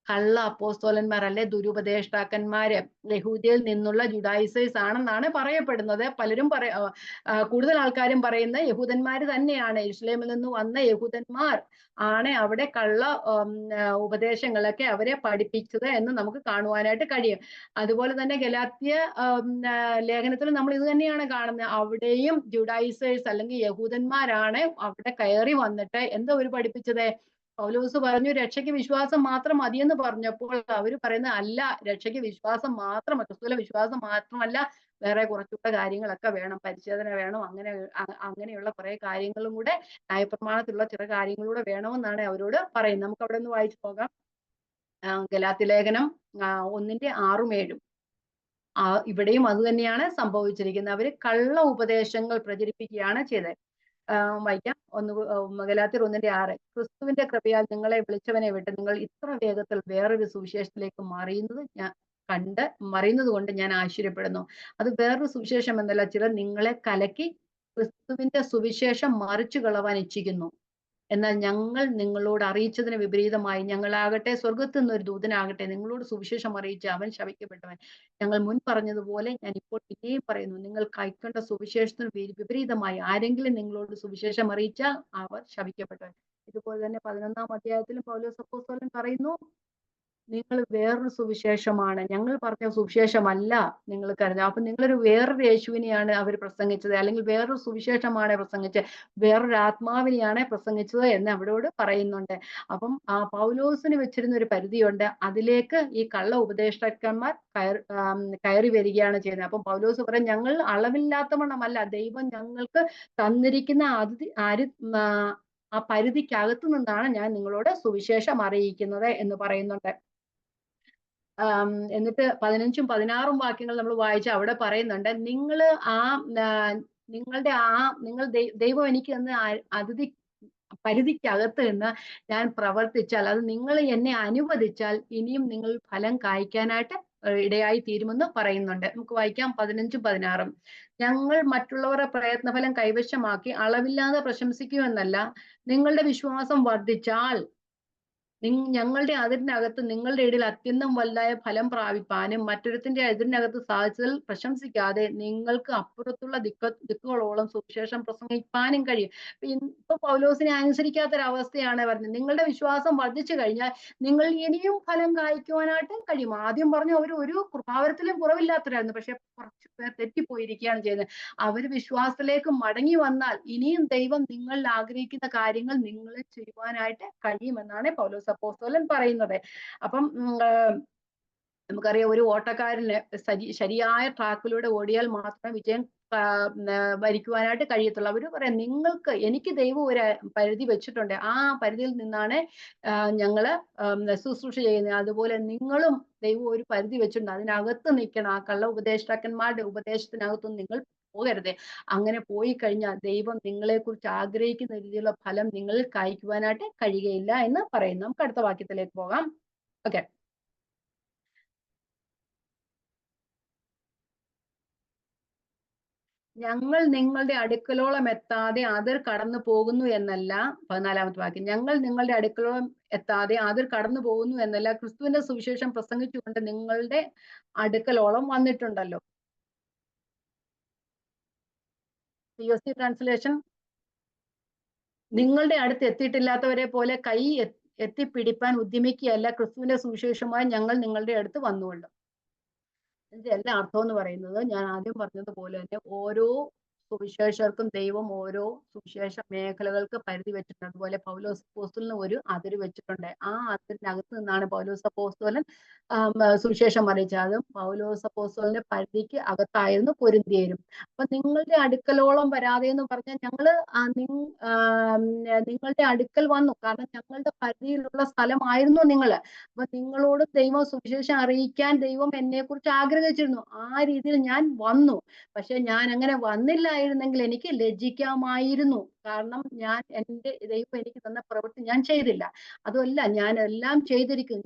കള്ള അപ്പോസ്തലന്മാരല്ലേ, ദുരുപദേഷ്ടാക്കന്മാര്, യഹൂദിയിൽ നിന്നുള്ള ജുഡായിസേഴ്സ് ആണെന്നാണ് പറയപ്പെടുന്നത്. പലരും കൂടുതൽ ആൾക്കാരും പറയുന്ന യഹൂദന്മാര് തന്നെയാണ്, യെരുശലേമിൽ നിന്ന് വന്ന യഹൂദന്മാർ ആണ് അവിടെ കള്ള ഉപദേശങ്ങളൊക്കെ അവരെ പഠിപ്പിച്ചത് എന്ന് നമുക്ക് കാണുവാനായിട്ട് കഴിയും. അതുപോലെ തന്നെ ഗലാത്യ ലേഖനത്തിൽ നമ്മൾ ഇത് തന്നെയാണ് കാണുന്നത്. അവിടെയും ജുഡായിസേഴ്സ് അല്ലെങ്കിൽ യഹൂദന്മാരാണ് അവിടെ കയറി വന്നിട്ട് എന്താ ഒരു പഠിപ്പിച്ചത്? പൗലോസ് പറഞ്ഞു രക്ഷയ്ക്ക് വിശ്വാസം മാത്രം മതിയെന്ന് പറഞ്ഞപ്പോൾ അവർ പറയുന്നത് അല്ല, രക്ഷയ്ക്ക് വിശ്വാസം മാത്രം, ക്രിസ്തുവിലെ വിശ്വാസം മാത്രമല്ല, വേറെ കുറച്ചുകൂടെ കാര്യങ്ങളൊക്കെ വേണം, പരിച്ഛേദന വേണം, അങ്ങനെയുള്ള കുറെ കാര്യങ്ങളും കൂടെ, ന്യായപ്രമാണത്തിലുള്ള ചില കാര്യങ്ങളൂടെ വേണമെന്നാണ് അവരോട് പറയുന്നത്. നമുക്ക് അവിടെ ഒന്ന് വായിച്ചു പോകാം. ഗലാത്യ ലേഖനം 1:6-7. ഇവിടെയും അത് തന്നെയാണ് സംഭവിച്ചിരിക്കുന്നത്. അവര് കള്ള ഉപദേശങ്ങൾ പ്രചരിപ്പിക്കുകയാണ് ചെയ്തത്. വായിക്കാം. ഗലാത്യർ 1:6. ക്രിസ്തുവിന്റെ കൃപയാൽ നിങ്ങളെ വിളിച്ചവനെ വിട്ട് നിങ്ങൾ ഇത്ര വേഗത്തിൽ വേറൊരു സുവിശേഷത്തിലേക്ക് മറിയുന്നത് കൊണ്ട് ഞാൻ ആശ്ചര്യപ്പെടുന്നു. അത് വേറൊരു സുവിശേഷം എന്നല്ല, ചിലർ നിങ്ങളെ കലക്കി ക്രിസ്തുവിന്റെ സുവിശേഷം മറിച്ചു കളവാൻ ഇച്ഛിക്കുന്നു. എന്നാൽ ഞങ്ങൾ നിങ്ങളോട് അറിയിച്ചതിന് വിപരീതമായി ഞങ്ങളാകട്ടെ സ്വർഗ്ഗത്തു നിന്നൊരു ദൂതനാകട്ടെ നിങ്ങളോട് സുവിശേഷം അറിയിച്ച് അവൻ ശപിക്കപ്പെട്ടവൻ. ഞങ്ങൾ മുൻ പറഞ്ഞതുപോലെ ഞാൻ ഇപ്പോൾ പിന്നെയും പറയുന്നു, നിങ്ങൾ കൈക്കൊണ്ട സുവിശേഷത്തിന് വിപരീതമായി ആരെങ്കിലും നിങ്ങളോട് സുവിശേഷം അറിയിച്ചാൽ അവർ ശപിക്കപ്പെട്ടവൻ. ഇതുപോലെ തന്നെ 11-ാം അധ്യായത്തിലും പൗലോസ് അപ്പോസ്തലൻ പറയുന്നു, നിങ്ങൾ വേറൊരു സുവിശേഷമാണ്. ഞങ്ങൾ പറഞ്ഞ സുവിശേഷമല്ല നിങ്ങൾ കരുതുക. അപ്പൊ നിങ്ങളൊരു വേറൊരു യേശുവിനെയാണ് അവർ പ്രസംഗിച്ചത്, അല്ലെങ്കിൽ വേറൊരു സുവിശേഷമാണ് പ്രസംഗിച്ചത്, വേറൊരു ആത്മാവിനെയാണ് പ്രസംഗിച്ചത് എന്ന് അവരോട് പറയുന്നുണ്ട്. അപ്പം ആ പൗലോസിന് വെച്ചിരുന്ന ഒരു പരിധിയുണ്ട്. അതിലേക്ക് ഈ കള്ള ഉപദേഷ്ടാക്കന്മാർ കയറി വരികയാണ് ചെയ്യുന്നത്. അപ്പം പൗലോസ് പറയും, ഞങ്ങൾ അളവില്ലാത്തവണ്ണമല്ല, ദൈവം ഞങ്ങൾക്ക് തന്നിരിക്കുന്ന ആ പരിധിക്കകത്തു നിന്നാണ് ഞാൻ നിങ്ങളോട് സുവിശേഷം അറിയിക്കുന്നത് എന്ന് പറയുന്നുണ്ട്. എന്നിട്ട് 15ഉം 16ഉം വാക്യങ്ങൾ നമ്മൾ വായിച്ച അവിടെ പറയുന്നുണ്ട്, നിങ്ങള് ആ നിങ്ങളുടെ നിങ്ങൾ ദൈവം എനിക്ക് തന്ന അതിഥി പരിധിക്കകത്ത് നിന്ന് ഞാൻ പ്രവർത്തിച്ചാൽ, അത് നിങ്ങൾ എന്നെ അനുവദിച്ചാൽ ഇനിയും നിങ്ങൾ ഫലം കായ്ക്കാനായിട്ട് ഇടയായി തീരുമെന്ന് പറയുന്നുണ്ട്. നമുക്ക് വായിക്കാം 15ഉം 16ഉം. ഞങ്ങൾ മറ്റുള്ളവരുടെ പ്രയത്നഫലം കൈവശമാക്കി അളവില്ലാതെ പ്രശംസിക്കുമെന്നല്ല, നിങ്ങളുടെ വിശ്വാസം വർദ്ധിച്ചാൽ ഞങ്ങളുടെ അതിരിനകത്ത് നിങ്ങളുടെ ഇടയിൽ അത്യന്തം വലുതായ ഫലം പ്രാപിപ്പാനും മറ്റൊരുത്തിന്റെ അതിരിനകത്ത് സാധിച്ചതിൽ പ്രശംസിക്കാതെ നിങ്ങൾക്ക് അപ്പുറത്തുള്ള ദിക്കുകളോളം സുവിശേഷം പ്രസംഗിപ്പാനും കഴിയും. ഇപ്പൊ പൗലോസിനെ അനുസരിക്കാത്തൊരവസ്ഥയാണ് പറഞ്ഞത്. നിങ്ങളുടെ വിശ്വാസം വർദ്ധിച്ചു കഴിഞ്ഞാൽ നിങ്ങൾ ഇനിയും ഫലം കായ്ക്കുവാനായിട്ട് കഴിയും. ആദ്യം പറഞ്ഞു അവർ ഒരു കൃപാവരത്തിലും കുറവില്ലാത്തവരായിരുന്നു, പക്ഷെ കുറച്ച് പേർ തെറ്റിപ്പോയിരിക്കുകയാണ് ചെയ്യുന്നത്. അവർ വിശ്വാസത്തിലേക്ക് മടങ്ങി വന്നാൽ ഇനിയും ദൈവം നിങ്ങളിൽ ആഗ്രഹിക്കുന്ന കാര്യങ്ങൾ നിങ്ങളെ ചെയ്യുവാനായിട്ട് കഴിയുമെന്നാണ് പൗലോസ് അപ്പോസ്തലൻ പറയുന്നത്. അപ്പം നമുക്കറിയാം, ഒരു ഓട്ടക്കാരന് ശരിയായ ട്രാക്കിലൂടെ ഓടിയാൽ മാത്രമേ വിജയം വരിക്കുവാനായിട്ട് കഴിയത്തുള്ളൂ. അവര് പറയാം, എനിക്ക് ദൈവം ഒരു പരിധി വെച്ചിട്ടുണ്ട്, ആ പരിധിയിൽ നിന്നാണ് ഞങ്ങള് ശുശ്രൂഷ ചെയ്യുന്നത്. അതുപോലെ നിങ്ങളും ദൈവം ഒരു പരിധി വെച്ചിട്ടുണ്ട്, അതിനകത്ത് നിൽക്കണം. ആ കള്ള ഉപദേഷ്ടാക്കന്മാരുടെ ഉപദേശത്തിനകത്തൊന്നും നിങ്ങൾ പോകരുത്. അങ്ങനെ പോയി കഴിഞ്ഞാൽ ദൈവം നിങ്ങളെ കുറിച്ച് ആഗ്രഹിക്കുന്ന രീതിയിലുള്ള ഫലം നിങ്ങളിൽ കായ്ക്കുവാനായിട്ട് കഴിയുകയില്ല എന്ന് പറയുന്നു. നമുക്ക് അടുത്ത വാക്യത്തിലേക്ക് പോകാം. ഓക്കെ. ഞങ്ങൾ നിങ്ങളുടെ അടുക്കലോളം എത്താതെ അതിർ കടന്നു പോകുന്നു എന്നല്ല. 14-ാമത്തെ വാക്യം. ഞങ്ങൾ നിങ്ങളുടെ അടുക്കലോളം എത്താതെ അതിർ കടന്നു പോകുന്നു എന്നല്ല, ക്രിസ്തുവിന്റെ സുവിശേഷം പ്രസംഗിച്ചുകൊണ്ട് നിങ്ങളുടെ അടുക്കലോളം വന്നിട്ടുണ്ടല്ലോ. COC ട്രാൻസ്ലേഷൻ, നിങ്ങളുടെ അടുത്ത് എത്തിയിട്ടില്ലാത്തവരെ പോലെ കൈ എത്തിപ്പിടിപ്പാൻ ഉദ്യമിക്കുകയല്ല, ക്രിസ്തുവിന്റെ സുവിശേഷമായി ഞങ്ങൾ നിങ്ങളുടെ അടുത്ത് വന്നുകൊള്ളു. ഇതിന്റെ എല്ലാ അർത്ഥം എന്ന് പറയുന്നത്, ഞാൻ ആദ്യം പറഞ്ഞതുപോലെ തന്നെ ഓരോ സുവിശേഷർക്കും ദൈവം ഓരോ സുവിശേഷ മേഖലകൾക്ക് പരിധി വെച്ചിട്ടുണ്ട്. അതുപോലെ പൗലോസ് അപ്പോസ്തലന് ഒരു അതിര് വെച്ചിട്ടുണ്ട്. ആ അതിരിനകത്ത് നിന്നാണ് പൗലോസ് അപ്പോസ്തലൻ സുവിശേഷം അറിയിച്ചത്. അതും പൗലോസ് അപ്പോസ്തലന്റെ പരിധിക്ക് അകത്തായിരുന്നു കൊരിന്ത്യരും. അപ്പൊ നിങ്ങളുടെ അടുക്കലോളം വരാതെ എന്ന് പറഞ്ഞാൽ ഞങ്ങള് നിങ്ങളുടെ അടുക്കൽ വന്നു, കാരണം ഞങ്ങളുടെ പരിധിയിലുള്ള സ്ഥലമായിരുന്നു നിങ്ങള്. അപ്പൊ നിങ്ങളോട് ദൈവം സുവിശേഷം അറിയിക്കാൻ ദൈവം എന്നെ കുറിച്ച് ആഗ്രഹിച്ചിരുന്നു. ആ രീതിയിൽ ഞാൻ വന്നു. പക്ഷെ ഞാൻ അങ്ങനെ വന്നില്ലായിരുന്നെങ്കിൽ എനിക്ക് ലജ്ജിക്കാമായിരുന്നു. കാരണം എന്റെ ദൈവം എനിക്ക് തന്ന പ്രവൃത്തി ഞാൻ ചെയ്തില്ല. അതുമല്ല, ഞാൻ എല്ലാം ചെയ്തിരിക്കും.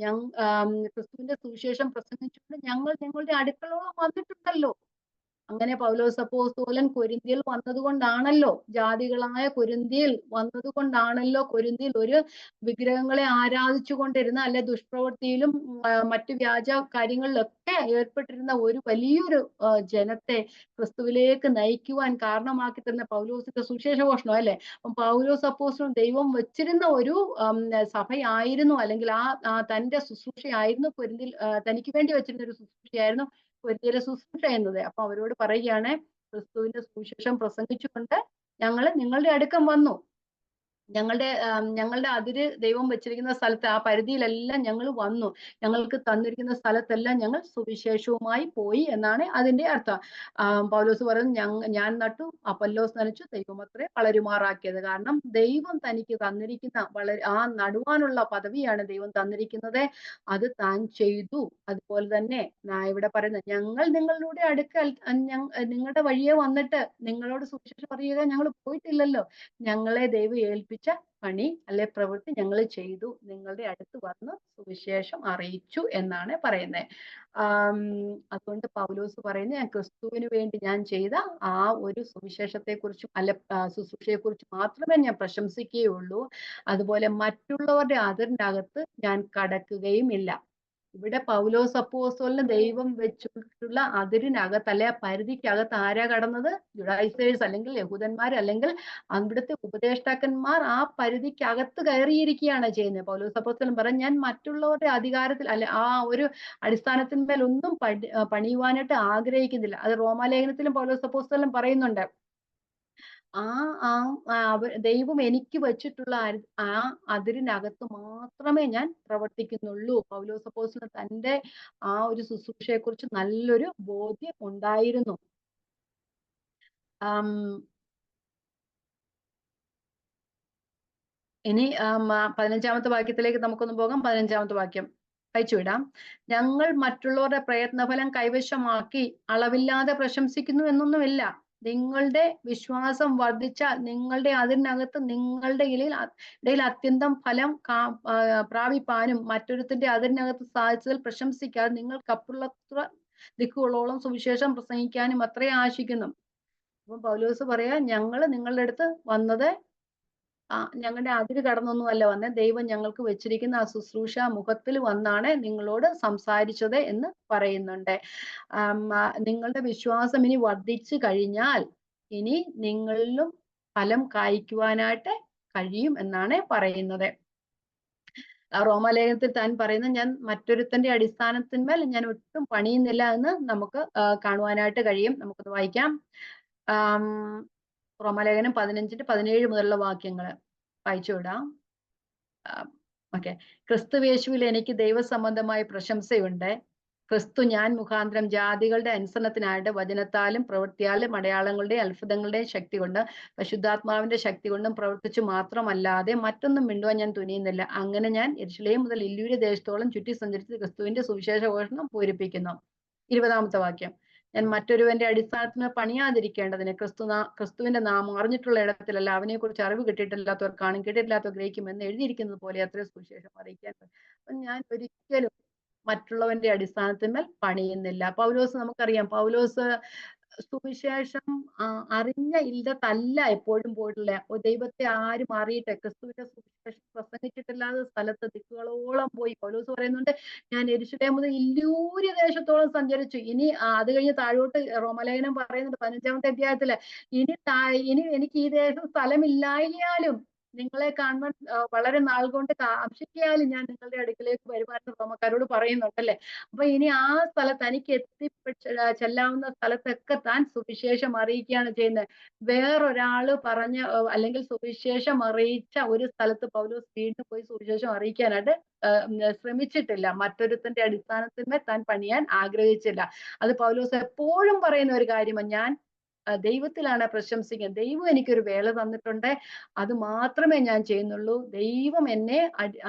ക്രിസ്തുവിന്റെ സുവിശേഷം പ്രസംഗിച്ചുകൊണ്ട് ഞങ്ങൾ നിങ്ങളുടെ അടുക്കളോളം വന്നിട്ടുണ്ടല്ലോ. അങ്ങനെ പൗലോസ് അപ്പോസ്തലൻ കൊരിന്ത്യയിൽ വന്നതുകൊണ്ടാണല്ലോ, ജാതികളായ കൊരിന്ത്യയിൽ വന്നതുകൊണ്ടാണല്ലോ കൊരിന്ത്യയിൽ ഒരു വിഗ്രഹങ്ങളെ ആരാധിച്ചു കൊണ്ടിരുന്ന, അല്ലെ ദുഷ്പ്രവൃത്തിയിലും മറ്റു വ്യാജ കാര്യങ്ങളിലൊക്കെ ഏർപ്പെട്ടിരുന്ന ഒരു വലിയൊരു ജനത്തെ ക്രിസ്തുവിലേക്ക് നയിക്കുവാൻ കാരണമാക്കി തരുന്ന പൗലോസിന്റെ സുവിശേഷഘോഷണം അല്ലെ. അപ്പം പൗലോസ് അപ്പോസ്തലൻ ദൈവം വെച്ചിരുന്ന ഒരു സഭയായിരുന്നു, അല്ലെങ്കിൽ തന്റെ ശുശ്രൂഷയായിരുന്നു കൊരിന്ത്യയിൽ, തനിക്ക് വേണ്ടി വെച്ചിരുന്ന ഒരു ശുശ്രൂഷയായിരുന്നു കൊരിന്ത്യയിലെ ശുശ്രൂഷ എന്നത്. അപ്പൊ അവരോട് പറയുകയാണ്, ക്രിസ്തുവിന്റെ സുവിശേഷം പ്രസംഗിച്ചുകൊണ്ട് ഞങ്ങൾ നിങ്ങളുടെ അടുക്കം വന്നു. ഞങ്ങളുടെ അതിര് ദൈവം വെച്ചിരിക്കുന്ന സ്ഥലത്ത്, ആ പരിധിയിലെല്ലാം ഞങ്ങൾ വന്നു. ഞങ്ങൾക്ക് തന്നിരിക്കുന്ന സ്ഥലത്തെല്ലാം ഞങ്ങൾ സുവിശേഷവുമായി പോയി എന്നാണ് അതിന്റെ അർത്ഥം. പൗലോസ് പറയുന്നത്, ഞാൻ നട്ടു, അപ്പൊല്ലോസ് നനച്ചു, ദൈവം അത്രേ വളരുമാറാക്കിയത്. കാരണം ദൈവം തനിക്ക് തന്നിരിക്കുന്ന ആ നടുവാനുള്ള പദവിയാണ് ദൈവം തന്നിരിക്കുന്നത്. അത് താൻ ചെയ്തു. അതുപോലെ തന്നെ ഇവിടെ പറയുന്നത്, ഞങ്ങൾ നിങ്ങളുടെ അടുക്കൽ നിങ്ങളുടെ വഴിയെ വന്നിട്ട് നിങ്ങളോട് സുവിശേഷം പറയുക ഞങ്ങൾ പോയിട്ടില്ലല്ലോ. ഞങ്ങളെ ദൈവം ഏൽപ്പിച്ച പണി അല്ലെ പ്രവൃത്തി ഞങ്ങൾ ചെയ്തു. നിങ്ങളുടെ അടുത്ത് വന്ന് സുവിശേഷം അറിയിച്ചു എന്നാണ് പറയുന്നത്. അതുകൊണ്ട് പൗലോസ് പറയുന്നത്, ഞാൻ ക്രിസ്തുവിന് വേണ്ടി ഞാൻ ചെയ്ത ആ ഒരു സുവിശേഷത്തെക്കുറിച്ചും ശുശ്രൂഷയെക്കുറിച്ച് മാത്രമേ ഞാൻ പ്രശംസിക്കുകയുള്ളൂ. അതുപോലെ മറ്റുള്ളവരുടെ അതിരിനകത്ത് ഞാൻ കടക്കുകയും ഇല്ല. ഇവിടെ പൗലോസ് അപ്പോസ്തലന് ദൈവം വെച്ചിട്ടുള്ള അതിരിനകത്ത് അല്ലെ ആ പരിധിക്കകത്ത് ആരാ കടന്നത്? ജുഡായിസേഴ്സ് അല്ലെങ്കിൽ യഹൂദന്മാർ അല്ലെങ്കിൽ അവിടുത്തെ ഉപദേഷ്ടാക്കന്മാർ ആ പരിധിക്കകത്ത് കയറിയിരിക്കുകയാണ് ചെയ്യുന്നത്. പൗലോസ് അപ്പോസ്തലൻ പറഞ്ഞു, ഞാൻ മറ്റുള്ളവരുടെ അധികാരത്തിൽ അല്ലെ ആ ഒരു അടിസ്ഥാനത്തിന്മേൽ ഒന്നും പണിയുവാനായിട്ട് ആഗ്രഹിക്കുന്നില്ല. അത് റോമാലേഖനത്തിലും പൗലോസ് അപ്പോസ്തലൻ പറയുന്നുണ്ട്. ദൈവം എനിക്ക് വെച്ചിട്ടുള്ള ആ അതിരിനകത്ത് മാത്രമേ ഞാൻ പ്രവർത്തിക്കുന്നുള്ളൂ. പൗലോസ് അപ്പോസ്തലൻ തന്റെ ആ ഒരു ശുശ്രൂഷയെ കുറിച്ച് നല്ലൊരു ബോധ്യം ഉണ്ടായിരുന്നു. ഇനി 15-ാമത്തെ വാക്യത്തിലേക്ക് നമുക്കൊന്ന് പോകാം. 15-ാമത്തെ വാക്യം വായിച്ചുവിടാം. ഞങ്ങൾ മറ്റുള്ളവരുടെ പ്രയത്നഫലം കൈവശമാക്കി അളവില്ലാതെ പ്രശംസിക്കുന്നു എന്നൊന്നുമില്ല. നിങ്ങളുടെ വിശ്വാസം വർദ്ധിച്ച നിങ്ങളുടെ അതിനകത്ത് നിങ്ങളുടെ ഇടയിൽ അത്യന്തം ഫലം പ്രാപിപ്പാനും മറ്റൊരുത്തിന്റെ അതിനകത്ത് സാധിച്ചതിൽ പ്രശംസിക്കാതെ നിങ്ങൾക്കപ്പുറത്ര ദിക്കുകളോളം സുവിശേഷം പ്രസംഗിക്കാനും അത്രേ ആശിക്കുന്നു. അപ്പം പൗലോസ് പറയാ, ഞങ്ങള് നിങ്ങളുടെ അടുത്ത് വന്നത് ഞങ്ങളുടെ അതിര് കടന്നൊന്നും അല്ല വന്നേ, ദൈവം ഞങ്ങൾക്ക് വെച്ചിരിക്കുന്ന ആ ശുശ്രൂഷ മുഖത്തിൽ വന്നാണ് നിങ്ങളോട് സംസാരിച്ചത് എന്ന് പറയുന്നുണ്ട്. നിങ്ങളുടെ വിശ്വാസം ഇനി വർദ്ധിച്ചു കഴിഞ്ഞാൽ ഇനി നിങ്ങളിലും ഫലം കായ്ക്കുവാനായിട്ട് കഴിയും എന്നാണ് പറയുന്നത്. റോമാലേഖനത്തിൽ താൻ പറയുന്നത്, ഞാൻ മറ്റൊരുത്തന്റെ അടിസ്ഥാനത്തിന്മേൽ ഞാൻ ഒട്ടും പണിയുന്നില്ല എന്ന് നമുക്ക് കാണുവാനായിട്ട് കഴിയും. നമുക്കൊന്ന് വായിക്കാം. റോമാലേഖനം 15-17 മുതലുള്ള വാക്യങ്ങൾ വായിച്ചു വിടാം. ഓക്കെ. ക്രിസ്തുയേശുവിൽ എനിക്ക് ദൈവസംബന്ധമായ പ്രശംസയുണ്ട്. ക്രിസ്തു ഞാൻ മുഖാന്തരം ജാതികളുടെ അനുസരണത്തിനായിട്ട് വചനത്താലും പ്രവൃത്തിയാലും അടയാളങ്ങളുടെയും അത്ഭുതങ്ങളുടെയും ശക്തി കൊണ്ട് പരിശുദ്ധാത്മാവിന്റെ ശക്തി കൊണ്ടും പ്രവർത്തിച്ചു മാത്രമല്ലാതെ മറ്റൊന്നും മിണ്ടുവാൻ ഞാൻ തുനിയുന്നില്ല. അങ്ങനെ ഞാൻ യെരൂശലേം മുതൽ ഇല്യൂര്യ ദേശത്തോളം ചുറ്റി സഞ്ചരിച്ച് ക്രിസ്തുവിന്റെ സുവിശേഷ ഘോഷണം പൂരിപ്പിക്കുന്നു. 20-ാമത്തെ വാക്യം. ഞാൻ മറ്റൊരുവന്റെ അടിസ്ഥാനത്തിന് പണിയാതിരിക്കേണ്ടതിന് ക്രിസ്തുവിന്റെ നാമം അറിഞ്ഞിട്ടുള്ള ഇടത്തിലല്ല അവനെ കുറിച്ച് അറിവ് കിട്ടിയിട്ടില്ലാത്തവർ കാണും, കേട്ടിട്ടില്ലാത്തവർ ഗ്രഹിക്കും എന്ന് എഴുതിയിരിക്കുന്നത് പോലെ അത്ര സുവിശേഷം അറിയിക്കാൻ. അപ്പൊ ഞാൻ ഒരിക്കലും മറ്റുള്ളവന്റെ അടിസ്ഥാനത്തിന്മേൽ പണിയുന്നില്ല. പൗലോസ് നമുക്കറിയാം, പൗലോസ് സുവിശേഷം അറിഞ്ഞ ഇല്ലത്തല്ല എപ്പോഴും പോയിട്ടുള്ള. ദൈവത്തെ ആരും അറിയട്ടെ, ക്രിസ്തുവിന്റെ സുവിശേഷം പ്രസംഗിച്ചിട്ടില്ലാത്ത സ്ഥലത്ത് ദിക്കുകളോളം പോയി. പൗലോസ് പറയുന്നുണ്ട്, ഞാൻ യെരൂശലേം മുതൽ ഇല്യൂര്യ ദേശത്തോളം സഞ്ചരിച്ചു. ഇനി അത് കഴിഞ്ഞ് താഴോട്ട് റോമാലേഖനം പറയുന്നുണ്ട് 15-ാമത്തെ അധ്യായത്തില്, ഇനി എനിക്ക് ഈ ദേശം സ്ഥലമില്ലായാലും നിങ്ങളെ കാണുവാൻ വളരെ നാൾ കൊണ്ട് കാക്ഷിക്കാലും ഞാൻ നിങ്ങളുടെ അടുക്കിലേക്ക് വരുവാൻ റോമക്കാരോട് പറയുന്നുണ്ടല്ലേ. അപ്പൊ ഇനി ആ സ്ഥലത്ത് തനിക്ക് ചെല്ലാവുന്ന സ്ഥലത്തൊക്കെ താൻ സുവിശേഷം അറിയിക്കുകയാണ് ചെയ്യുന്നത്. വേറൊരാള് പറഞ്ഞ അല്ലെങ്കിൽ സുവിശേഷം അറിയിച്ച ഒരു സ്ഥലത്ത് പൗലോസ് വീണ്ടും പോയി സുവിശേഷം അറിയിക്കാനായിട്ട് ശ്രമിച്ചിട്ടില്ല. മറ്റൊരുത്തന്റെ അടിസ്ഥാനത്തിന്മേൽ താൻ പണിയാൻ ആഗ്രഹിച്ചില്ല. അത് പൗലോസ് എപ്പോഴും പറയുന്ന ഒരു കാര്യമാണ്. ഞാൻ ദൈവത്തിലാണ് പ്രശംസിക്കുന്നത്. ദൈവം എനിക്കൊരു വേല തന്നിട്ടുണ്ട്, അത് മാത്രമേ ഞാൻ ചെയ്യുന്നുള്ളൂ. ദൈവം എന്നെ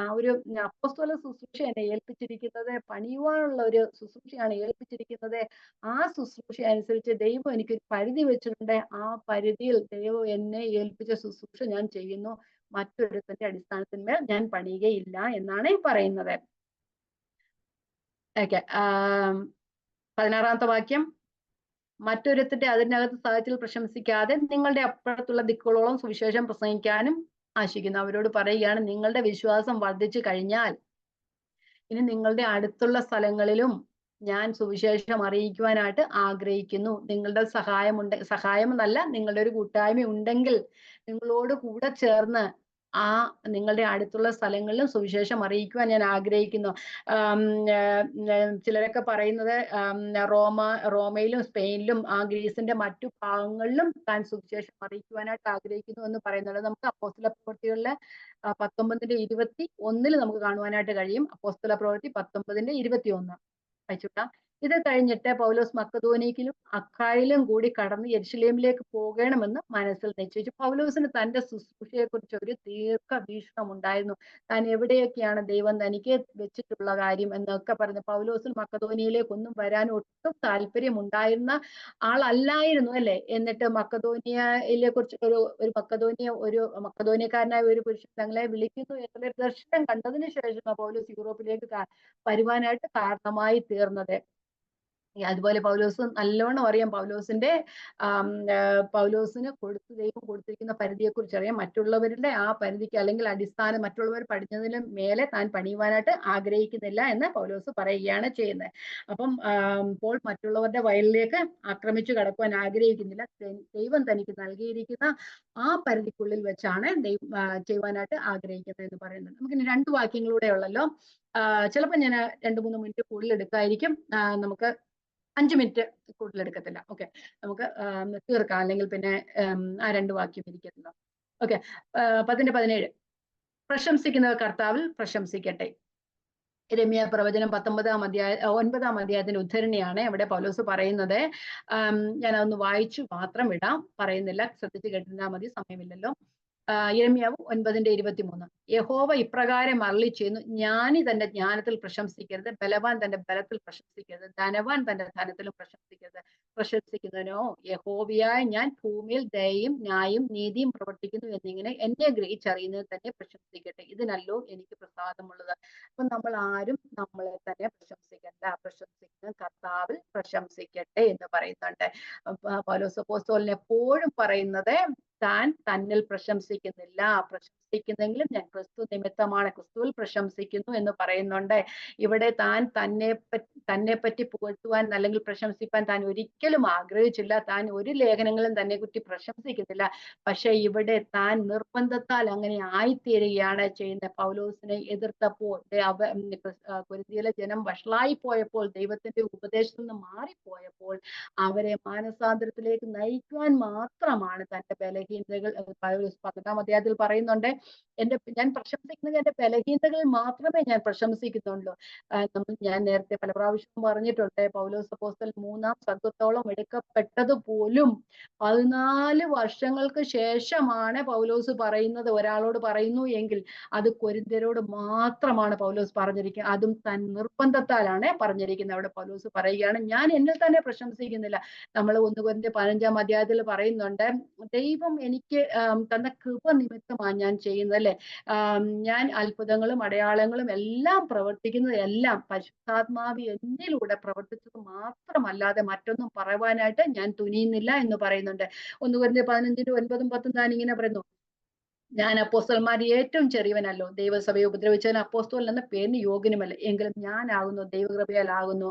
ആ ഒരു അപ്പോസ്തല ശുശ്രൂഷ എന്നെ ഏൽപ്പിച്ചിരിക്കുന്നത്, പണിയുവാനുള്ള ഒരു ശുശ്രൂഷയാണ് ഏൽപ്പിച്ചിരിക്കുന്നത്. ആ ശുശ്രൂഷ അനുസരിച്ച് ദൈവം എനിക്കൊരു പരിധി വെച്ചിട്ടുണ്ട്. ആ പരിധിയിൽ ദൈവം എന്നെ ഏൽപ്പിച്ച ശുശ്രൂഷ ഞാൻ ചെയ്യുന്നു. മറ്റൊരുത്തന്റെ അടിസ്ഥാനത്തിന്മേൽ ഞാൻ പണിയുകയില്ല എന്നാണ് പറയുന്നത്. ഓക്കെ. 16-ാമത്തെ വാക്യം. മറ്റൊരുത്തിന്റെ അതിനകത്ത് സാഹചര്യത്തിൽ പ്രശംസിക്കാതെ നിങ്ങളുടെ അപ്പുറത്തുള്ള ദിക്കുകളോളം സുവിശേഷം പ്രസംഗിക്കാനും ആശിക്കുന്നു. അവരോട് പറയുകയാണ്, നിങ്ങളുടെ വിശ്വാസം വർദ്ധിച്ചു കഴിഞ്ഞാൽ ഇനി നിങ്ങളുടെ അടുത്തുള്ള സ്ഥലങ്ങളിലും ഞാൻ സുവിശേഷം അറിയിക്കുവാനായിട്ട് ആഗ്രഹിക്കുന്നു. നിങ്ങളുടെ സഹായം എന്നല്ല, നിങ്ങളുടെ ഒരു കൂട്ടായ്മ ഉണ്ടെങ്കിൽ നിങ്ങളോട് കൂടെ ചേർന്ന് നിങ്ങളുടെ അടുത്തുള്ള സ്ഥലങ്ങളിലും സുവിശേഷം അറിയിക്കുവാൻ ഞാൻ ആഗ്രഹിക്കുന്നു. ചിലരൊക്കെ പറയുന്നത് റോമയിലും സ്പെയിനിലും ഗ്രീസിന്റെ മറ്റു ഭാഗങ്ങളിലും താൻ സുവിശേഷം അറിയിക്കുവാനായിട്ട് ആഗ്രഹിക്കുന്നു എന്ന് പറയുന്നത് നമുക്ക് അപ്പോസ്തല പ്രവൃത്തികളിലെ 19-21 നമുക്ക് കാണുവാനായിട്ട് കഴിയും. അപ്പോസ്തല പ്രവൃത്തി 19-21 വായിച്ചുവിടാം. ഇത് കഴിഞ്ഞിട്ട് പൗലോസ് മക്കെദോന്യയിലും അഖായിലും കൂടി കടന്ന് യെരൂശലേമിലേക്ക് പോകണമെന്ന് മനസ്സിൽ നിശ്ചയിച്ചു. പൗലോസിന് തന്റെ ശുശ്രൂഷയെക്കുറിച്ച് ഒരു ദീർഘവീക്ഷണം ഉണ്ടായിരുന്നു. താൻ എവിടെയൊക്കെയാണ് ദൈവം തനിക്ക് വെച്ചിട്ടുള്ള കാര്യം എന്നൊക്കെ പറഞ്ഞ് പൗലോസിന് മക്കെദോന്യയിലേക്കൊന്നും വരാൻ ഒട്ടും താല്പര്യമുണ്ടായിരുന്ന ആളല്ലായിരുന്നു അല്ലേ. എന്നിട്ട് മക്കെദോന്യയിലെ കുറിച്ച് ഒരു മക്കെദോന്യക്കാരനായ ഒരു പുരുഷൻ തങ്ങളെ വിളിക്കുന്നു എന്നുള്ളൊരു ദർശനം കണ്ടതിന് ശേഷം പൗലോസ് യൂറോപ്പിലേക്ക് വരുവാനായിട്ട് കാരണമായി തീർന്നത്. അതുപോലെ പൗലോസ് നല്ലോണം അറിയാം. പൗലോസിന് ദൈവം കൊടുത്തിരിക്കുന്ന പരിധിയെക്കുറിച്ച് അറിയാം. മറ്റുള്ളവരുടെ ആ പരിധിക്ക് അല്ലെങ്കിൽ അടിസ്ഥാനം മറ്റുള്ളവർ പഠിച്ചതിലും മേലെ താൻ പണിയുവാനായിട്ട് ആഗ്രഹിക്കുന്നില്ല എന്ന് പൗലോസ് പറയുകയാണ് ചെയ്യുന്നത്. അപ്പം പോൾ മറ്റുള്ളവരുടെ വയലിലേക്ക് ആക്രമിച്ചു കടക്കുവാൻ ആഗ്രഹിക്കുന്നില്ല. ദൈവം തനിക്ക് നൽകിയിരിക്കുന്ന ആ പരിധിക്കുള്ളിൽ വെച്ചാണ് ചെയ്യുവാനായിട്ട് ആഗ്രഹിക്കുന്നത് എന്ന് പറയുന്നത്. നമുക്കിനി 2 വാക്യങ്ങളൂടെ ഉള്ളല്ലോ. ചിലപ്പോൾ ഞാൻ 2-3 മിനിറ്റ് കൂടുതൽ എടുക്കായിരിക്കും. നമുക്ക് 5 മിനിറ്റ് കൂടുതൽ എടുക്കത്തില്ല. ഓക്കെ, നമുക്ക് തീർക്കാം. അല്ലെങ്കിൽ പിന്നെ ആ 2 വാക്യം ഇരിക്കത്തില്ല. ഓക്കെ, 10:17 പ്രശംസിക്കുന്നവർ കർത്താവിൽ പ്രശംസിക്കട്ടെ. യിരെമ്യാ പ്രവചനം 9-ാം അധ്യായത്തിന്റെ ഉദ്ധരണിയാണ് അവിടെ പൗലോസ് പറയുന്നത്. ഞാൻ അതൊന്ന് വായിച്ചു മാത്രം വിടാം, പറയുന്നില്ല, ശ്രദ്ധിച്ച് കേട്ടിരുന്നാൽ മതി, സമയമില്ലല്ലോ. യിരെമ്യാവ് 9:23 യഹോവ ഇപ്രകാരം അരുളിച്ചെയ്യുന്നു, ജ്ഞാനി തന്റെ ജ്ഞാനത്തിൽ പ്രശംസിക്കരുത്, ബലവാൻ തന്റെ ബലത്തിൽ പ്രശംസിക്കരുത്, ധനവാൻ തന്റെ ധനത്തിലും പ്രശംസിക്കരുത്. പ്രശംസിക്കുന്നതിനോ യഹോവയായ ഞാൻ ഭൂമിയിൽ ദയയും ന്യായവും നീതിയും പ്രവർത്തിക്കുന്നു എന്നിങ്ങനെ എന്നെ ഗ്രഹിച്ചറിയുന്നത് തന്നെ പ്രശംസിക്കട്ടെ. ഇതിനല്ലോ എനിക്ക് പ്രസാദമുള്ളത്. അപ്പൊ നമ്മൾ ആരും നമ്മളെ തന്നെ പ്രശംസിക്കണ്ട, പ്രശംസിക്കുന്ന കർത്താവിൽ പ്രശംസിക്കട്ടെ എന്ന് പറയുന്നുണ്ട്. പൗലോസ് അപ്പോസ്തലൻ എപ്പോഴും പറയുന്നത് താൻ തന്നിൽ പ്രശംസിക്കുന്നില്ല, പ്രശംസിക്കുന്നെങ്കിലും ഞാൻ ക്രിസ്തു നിമിത്തമാണ്, ക്രിസ്തുവിൽ പ്രശംസിക്കുന്നു എന്ന് പറയുന്നുണ്ട്. ഇവിടെ താൻ തന്നെ പറ്റി പുകഴ്ത്തുവാൻ അല്ലെങ്കിൽ പ്രശംസിപ്പാൻ താൻ ഒരിക്കലും ആഗ്രഹിച്ചില്ല. താൻ ഒരു ലേഖനങ്ങളും തന്നെ കുറിച്ച് പ്രശംസിക്കുന്നില്ല. പക്ഷെ ഇവിടെ താൻ നിർബന്ധത്താൽ അങ്ങനെ ആയിത്തീരുകയാണ് ചെയ്യുന്നത്. പൗലോസിനെ എതിർത്തപ്പോൾ കൊരിന്ത്യയിലെ ജനം വഷളായി പോയപ്പോൾ, ദൈവത്തിന്റെ ഉപദേശത്തിൽ നിന്ന് മാറിപ്പോയപ്പോൾ അവരെ മാനസാന്തരത്തിലേക്ക് നയിക്കുവാൻ മാത്രമാണ് തന്റെ ബലഹീനതകൾ 10-ാം അധ്യായത്തിൽ പറയുന്നുണ്ട്. ഞാൻ പ്രശംസിക്കുന്നത് എന്റെ ബലഹീനതകളിൽ മാത്രമേ ഞാൻ പ്രശംസിക്കുന്നുള്ളൂ. ഞാൻ നേരത്തെ പല പ്രാവശ്യവും പറഞ്ഞിട്ടുണ്ട്, പൗലോസ് അപ്പോസ്തലൻ 3-ാം സർഗ്ഗത്തോളം എടുക്കപ്പെട്ടത് പോലും 14 വർഷങ്ങൾക്ക് ശേഷമാണ് പൗലോസ് പറയുന്നത്. ഒരാളോട് പറയുന്നു എങ്കിൽ അത് കൊരിന്ത്യരോട് മാത്രമാണ് പൗലോസ് പറഞ്ഞിരിക്കുന്നത്. അതും തൻ നിർബന്ധത്താലാണ് പറഞ്ഞിരിക്കുന്നത്. അവിടെ പൗലോസ് പറയുകയാണ്, ഞാൻ എന്നിൽ തന്നെ പ്രശംസിക്കുന്നില്ല. നമ്മൾ 1 കൊരിന്ത്യർ 15-ാം അധ്യായത്തിൽ പറയുന്നുണ്ട്, ദൈവം എനിക്ക് തന്ന കൃപ നിമിത്തമാണ് ഞാൻ ചെയ്യുന്നത് അല്ലെ. ഞാൻ അത്ഭുതങ്ങളും അടയാളങ്ങളും എല്ലാം പ്രവർത്തിക്കുന്നത് എല്ലാം പരിശുദ്ധാത്മാവ് എന്നിലൂടെ പ്രവർത്തിച്ചത് മാത്രമല്ലാതെ മറ്റൊന്നും പറയുവാനായിട്ട് ഞാൻ തുനിയുന്നില്ല എന്ന് പറയുന്നുണ്ട്. 1 കൊരിന്ത്യർ 15-9-10 താൻ ഇങ്ങനെ പറയുന്നു, ഞാൻ അപ്പോസ്തലന്മാരിൽ ഏറ്റവും ചെറിയവനല്ലോ, ദൈവസഭയെ ഉപദ്രവിച്ചവൻ അപ്പോസ്തലൻ എന്ന പേരിന് യോഗ്യനുമല്ല, എങ്കിലും ഞാനാകുന്നു ദൈവകൃപയാലാകുന്നു,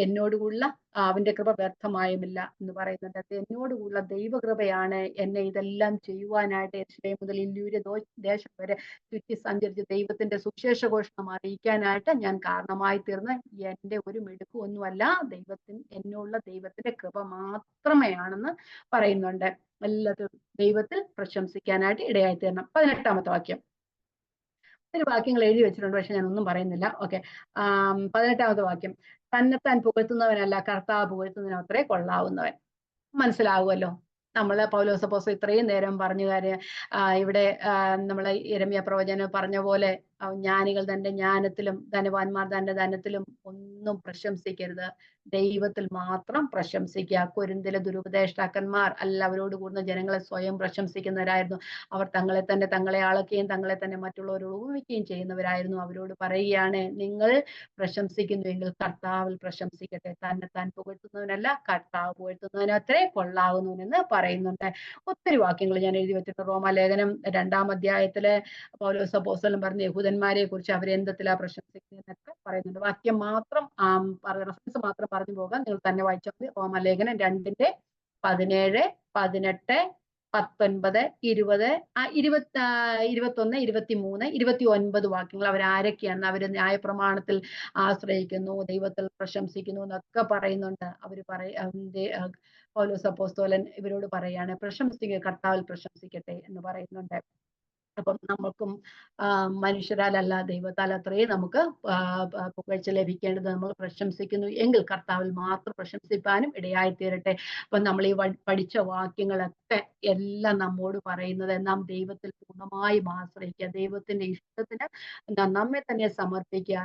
എന്നോടുകൂടിയുള്ള അവന്റെ കൃപ വ്യർത്ഥമായുമില്ല എന്ന് പറയുന്നുണ്ട്. എന്നോടുകൂടിയുള്ള ദൈവകൃപയാണ് എന്നെ ഇതെല്ലാം ചെയ്യുവാനായിട്ട് യെരൂശലേം മുതൽ ഇല്യൂര്യ ദേശം വരെ ചുറ്റി സഞ്ചരിച്ച് ദൈവത്തിന്റെ സുവിശേഷ ഘോഷണം അറിയിക്കാനായിട്ട് ഞാൻ കാരണമായി തീർന്ന എന്റെ ഒരു മിടുക്കൊന്നുമല്ല, എന്നുള്ള ദൈവത്തിന്റെ കൃപ മാത്രമേ ആണെന്ന് പറയുന്നുണ്ട്. എല്ലാത്തിലും ദൈവത്തിൽ പ്രശംസിക്കാനായിട്ട് ഇടയായി തീരണം. 18-ാമത്തെ വാക്യം. ഒരു വാക്യങ്ങൾ എഴുതി വെച്ചിട്ടുണ്ട്, പക്ഷെ ഞാൻ ഒന്നും പറയുന്നില്ല. ഓക്കെ, 18-ാമത്തെ വാക്യം. തന്നെത്താൻ പുകഴ്ത്തുന്നവനല്ല, കർത്താവ് പുകഴ്ത്തുന്നതിന് അത്രേ കൊള്ളാവുന്നവൻ. മനസ്സിലാവുമല്ലോ. പൗലോസ് അപ്പോസ്തലൻ ഇത്രയും നേരം പറഞ്ഞു കാര്യം ഇവിടെ നമ്മളെ യിരെമ്യാ പ്രവചനം പറഞ്ഞ പോലെ ജ്ഞാനികൾ തന്റെ ജ്ഞാനത്തിലും ധനവാന്മാർ തന്റെ ധനത്തിലും ഒന്നും പ്രശംസിക്കരുത്, ദൈവത്തിൽ മാത്രം പ്രശംസിക്കുക. കൊരിന്തിലെ ദുരുപദേഷ്ടാക്കന്മാർ അല്ല, അവരോട് കൂടുന്ന ജനങ്ങളെ സ്വയം പ്രശംസിക്കുന്നവരായിരുന്നു. അവർ തങ്ങളെ അളക്കുകയും തങ്ങളെ തന്നെ മറ്റുള്ളവരോട് ഉപമിക്കുകയും ചെയ്യുന്നവരായിരുന്നു. അവരോട് പറയുകയാണ്, നിങ്ങൾ പ്രശംസിക്കുന്നുവെങ്കിൽ കർത്താവിൽ പ്രശംസിക്കട്ടെ, താൻ പുകഴ്ത്തുന്നവനല്ല, കർത്താവ് പുകഴ്ത്തുന്നവനത്രേ കൊള്ളാവുന്നവനെന്ന് പറയുന്നുണ്ട്. ഒത്തിരി വാക്യങ്ങൾ ഞാൻ എഴുതി വെച്ചിട്ടുണ്ട്. റോമാലേഖനം 2-ാം അധ്യായത്തിലെ പൗലോസ് അപ്പോസ്തലൻ പറഞ്ഞ യഹൂദന്മാരെ കുറിച്ച് അവരെന്തത്തിലാ പ്രശംസിക്കുന്നതൊക്കെ പറയുന്നുണ്ട്. വാക്യം മാത്രം റെഫറൻസ് മാത്രം പറഞ്ഞു പോകാം, നിങ്ങൾ തന്നെ വായിച്ചാൽ മതി. റോമാലേഖനം 2-ന്റെ 17, 18, 19, 20, 21, 23, 29 വാക്യങ്ങൾ അവരാരൊക്കെയാണ്, അവര് ന്യായപ്രമാണത്തിൽ ആശ്രയിക്കുന്നു, ദൈവത്തിൽ പ്രശംസിക്കുന്നു എന്നൊക്കെ പറയുന്നുണ്ട്. പൗലോസ് അപ്പോസ്തലൻ ഇവരോട് പറയാണ്, പ്രശംസിക്കുക, കർത്താവിൽ പ്രശംസിക്കട്ടെ എന്ന് പറയുന്നുണ്ട്. അപ്പം നമുക്കും മനുഷ്യരാലല്ല ദൈവത്താൽ അത്രയും നമുക്ക് പുകഴ്ച ലഭിക്കേണ്ടത് നമ്മൾ പ്രശംസിക്കുന്നു എങ്കിൽ കർത്താവിൽ മാത്രം പ്രശംസിപ്പാനും ഇടയായി തീരട്ടെ. അപ്പൊ നമ്മൾ ഈ പഠിച്ച വാക്യങ്ങളൊക്കെ എല്ലാം നമ്മോട് പറയുന്നത് നാം ദൈവത്തിൽ പൂർണ്ണമായും ആശ്രയിക്കുക, ദൈവത്തിന്റെ ഇഷ്ടത്തിന് നമ്മെ തന്നെ സമർപ്പിക്കുക,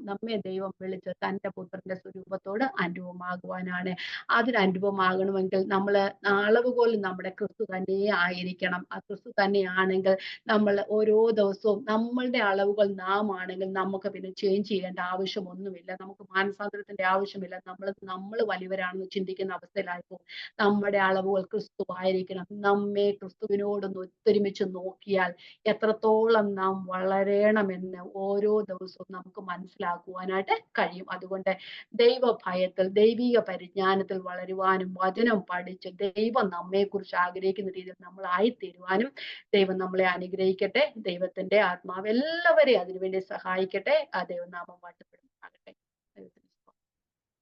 നമ്മെ ദൈവം വിളിച്ച് തന്റെ പുത്രന്റെ സ്വരൂപത്തോട് അനുരൂപമാകുവാനാണ്. അതിന് അനുരൂപമാകണമെങ്കിൽ നമ്മൾ അളവുകോൽ നമ്മുടെ ക്രിസ്തു തന്നെ ആയിരിക്കണം. ആ ക്രിസ്തു തന്നെയാണെങ്കിൽ നമ്മൾ ഓരോ ദിവസവും നമ്മളുടെ അളവുകൾ നാം ആണെങ്കിൽ നമുക്ക് പിന്നെ ചേഞ്ച് ചെയ്യേണ്ട ആവശ്യമൊന്നുമില്ല. നമുക്ക് മാനസാന്തരത്തിന്റെ ആവശ്യമില്ല. നമ്മൾ വലിയവരാണെന്ന് ചിന്തിക്കുന്ന അവസ്ഥയിലായിപ്പോ നമ്മുടെ അളവുകൾ ക്രിസ്തു ആയിരിക്കണം. നമ്മെ ക്രിസ്തുവിനോടൊന്ന് ഒത്തൊരുമിച്ച് നോക്കിയാൽ എത്രത്തോളം നാം വളരണമെന്ന് ഓരോ ദിവസവും നമുക്ക് മനസ്സിലാക്കുവാനായിട്ട് കഴിയും. അതുകൊണ്ട് ദൈവഭയത്തിൽ ദൈവിക പരിജ്ഞാനത്തിൽ വളരുവാനും വചനം പഠിച്ച് ദൈവം നമ്മെക്കുറിച്ച് ആഗ്രഹിക്കുന്ന രീതിയിൽ നമ്മൾ ആയിത്തീരുവാനും ദൈവം നമ്മളെ അനുഗ്രഹിക്കട്ടെ. ദൈവത്തിന്റെ ആത്മാവ് എല്ലാവരെയും അതിനുവേണ്ടി സഹായിക്കട്ടെ. ആ ദൈവനാമം വാഴ്ത്തപ്പെടും.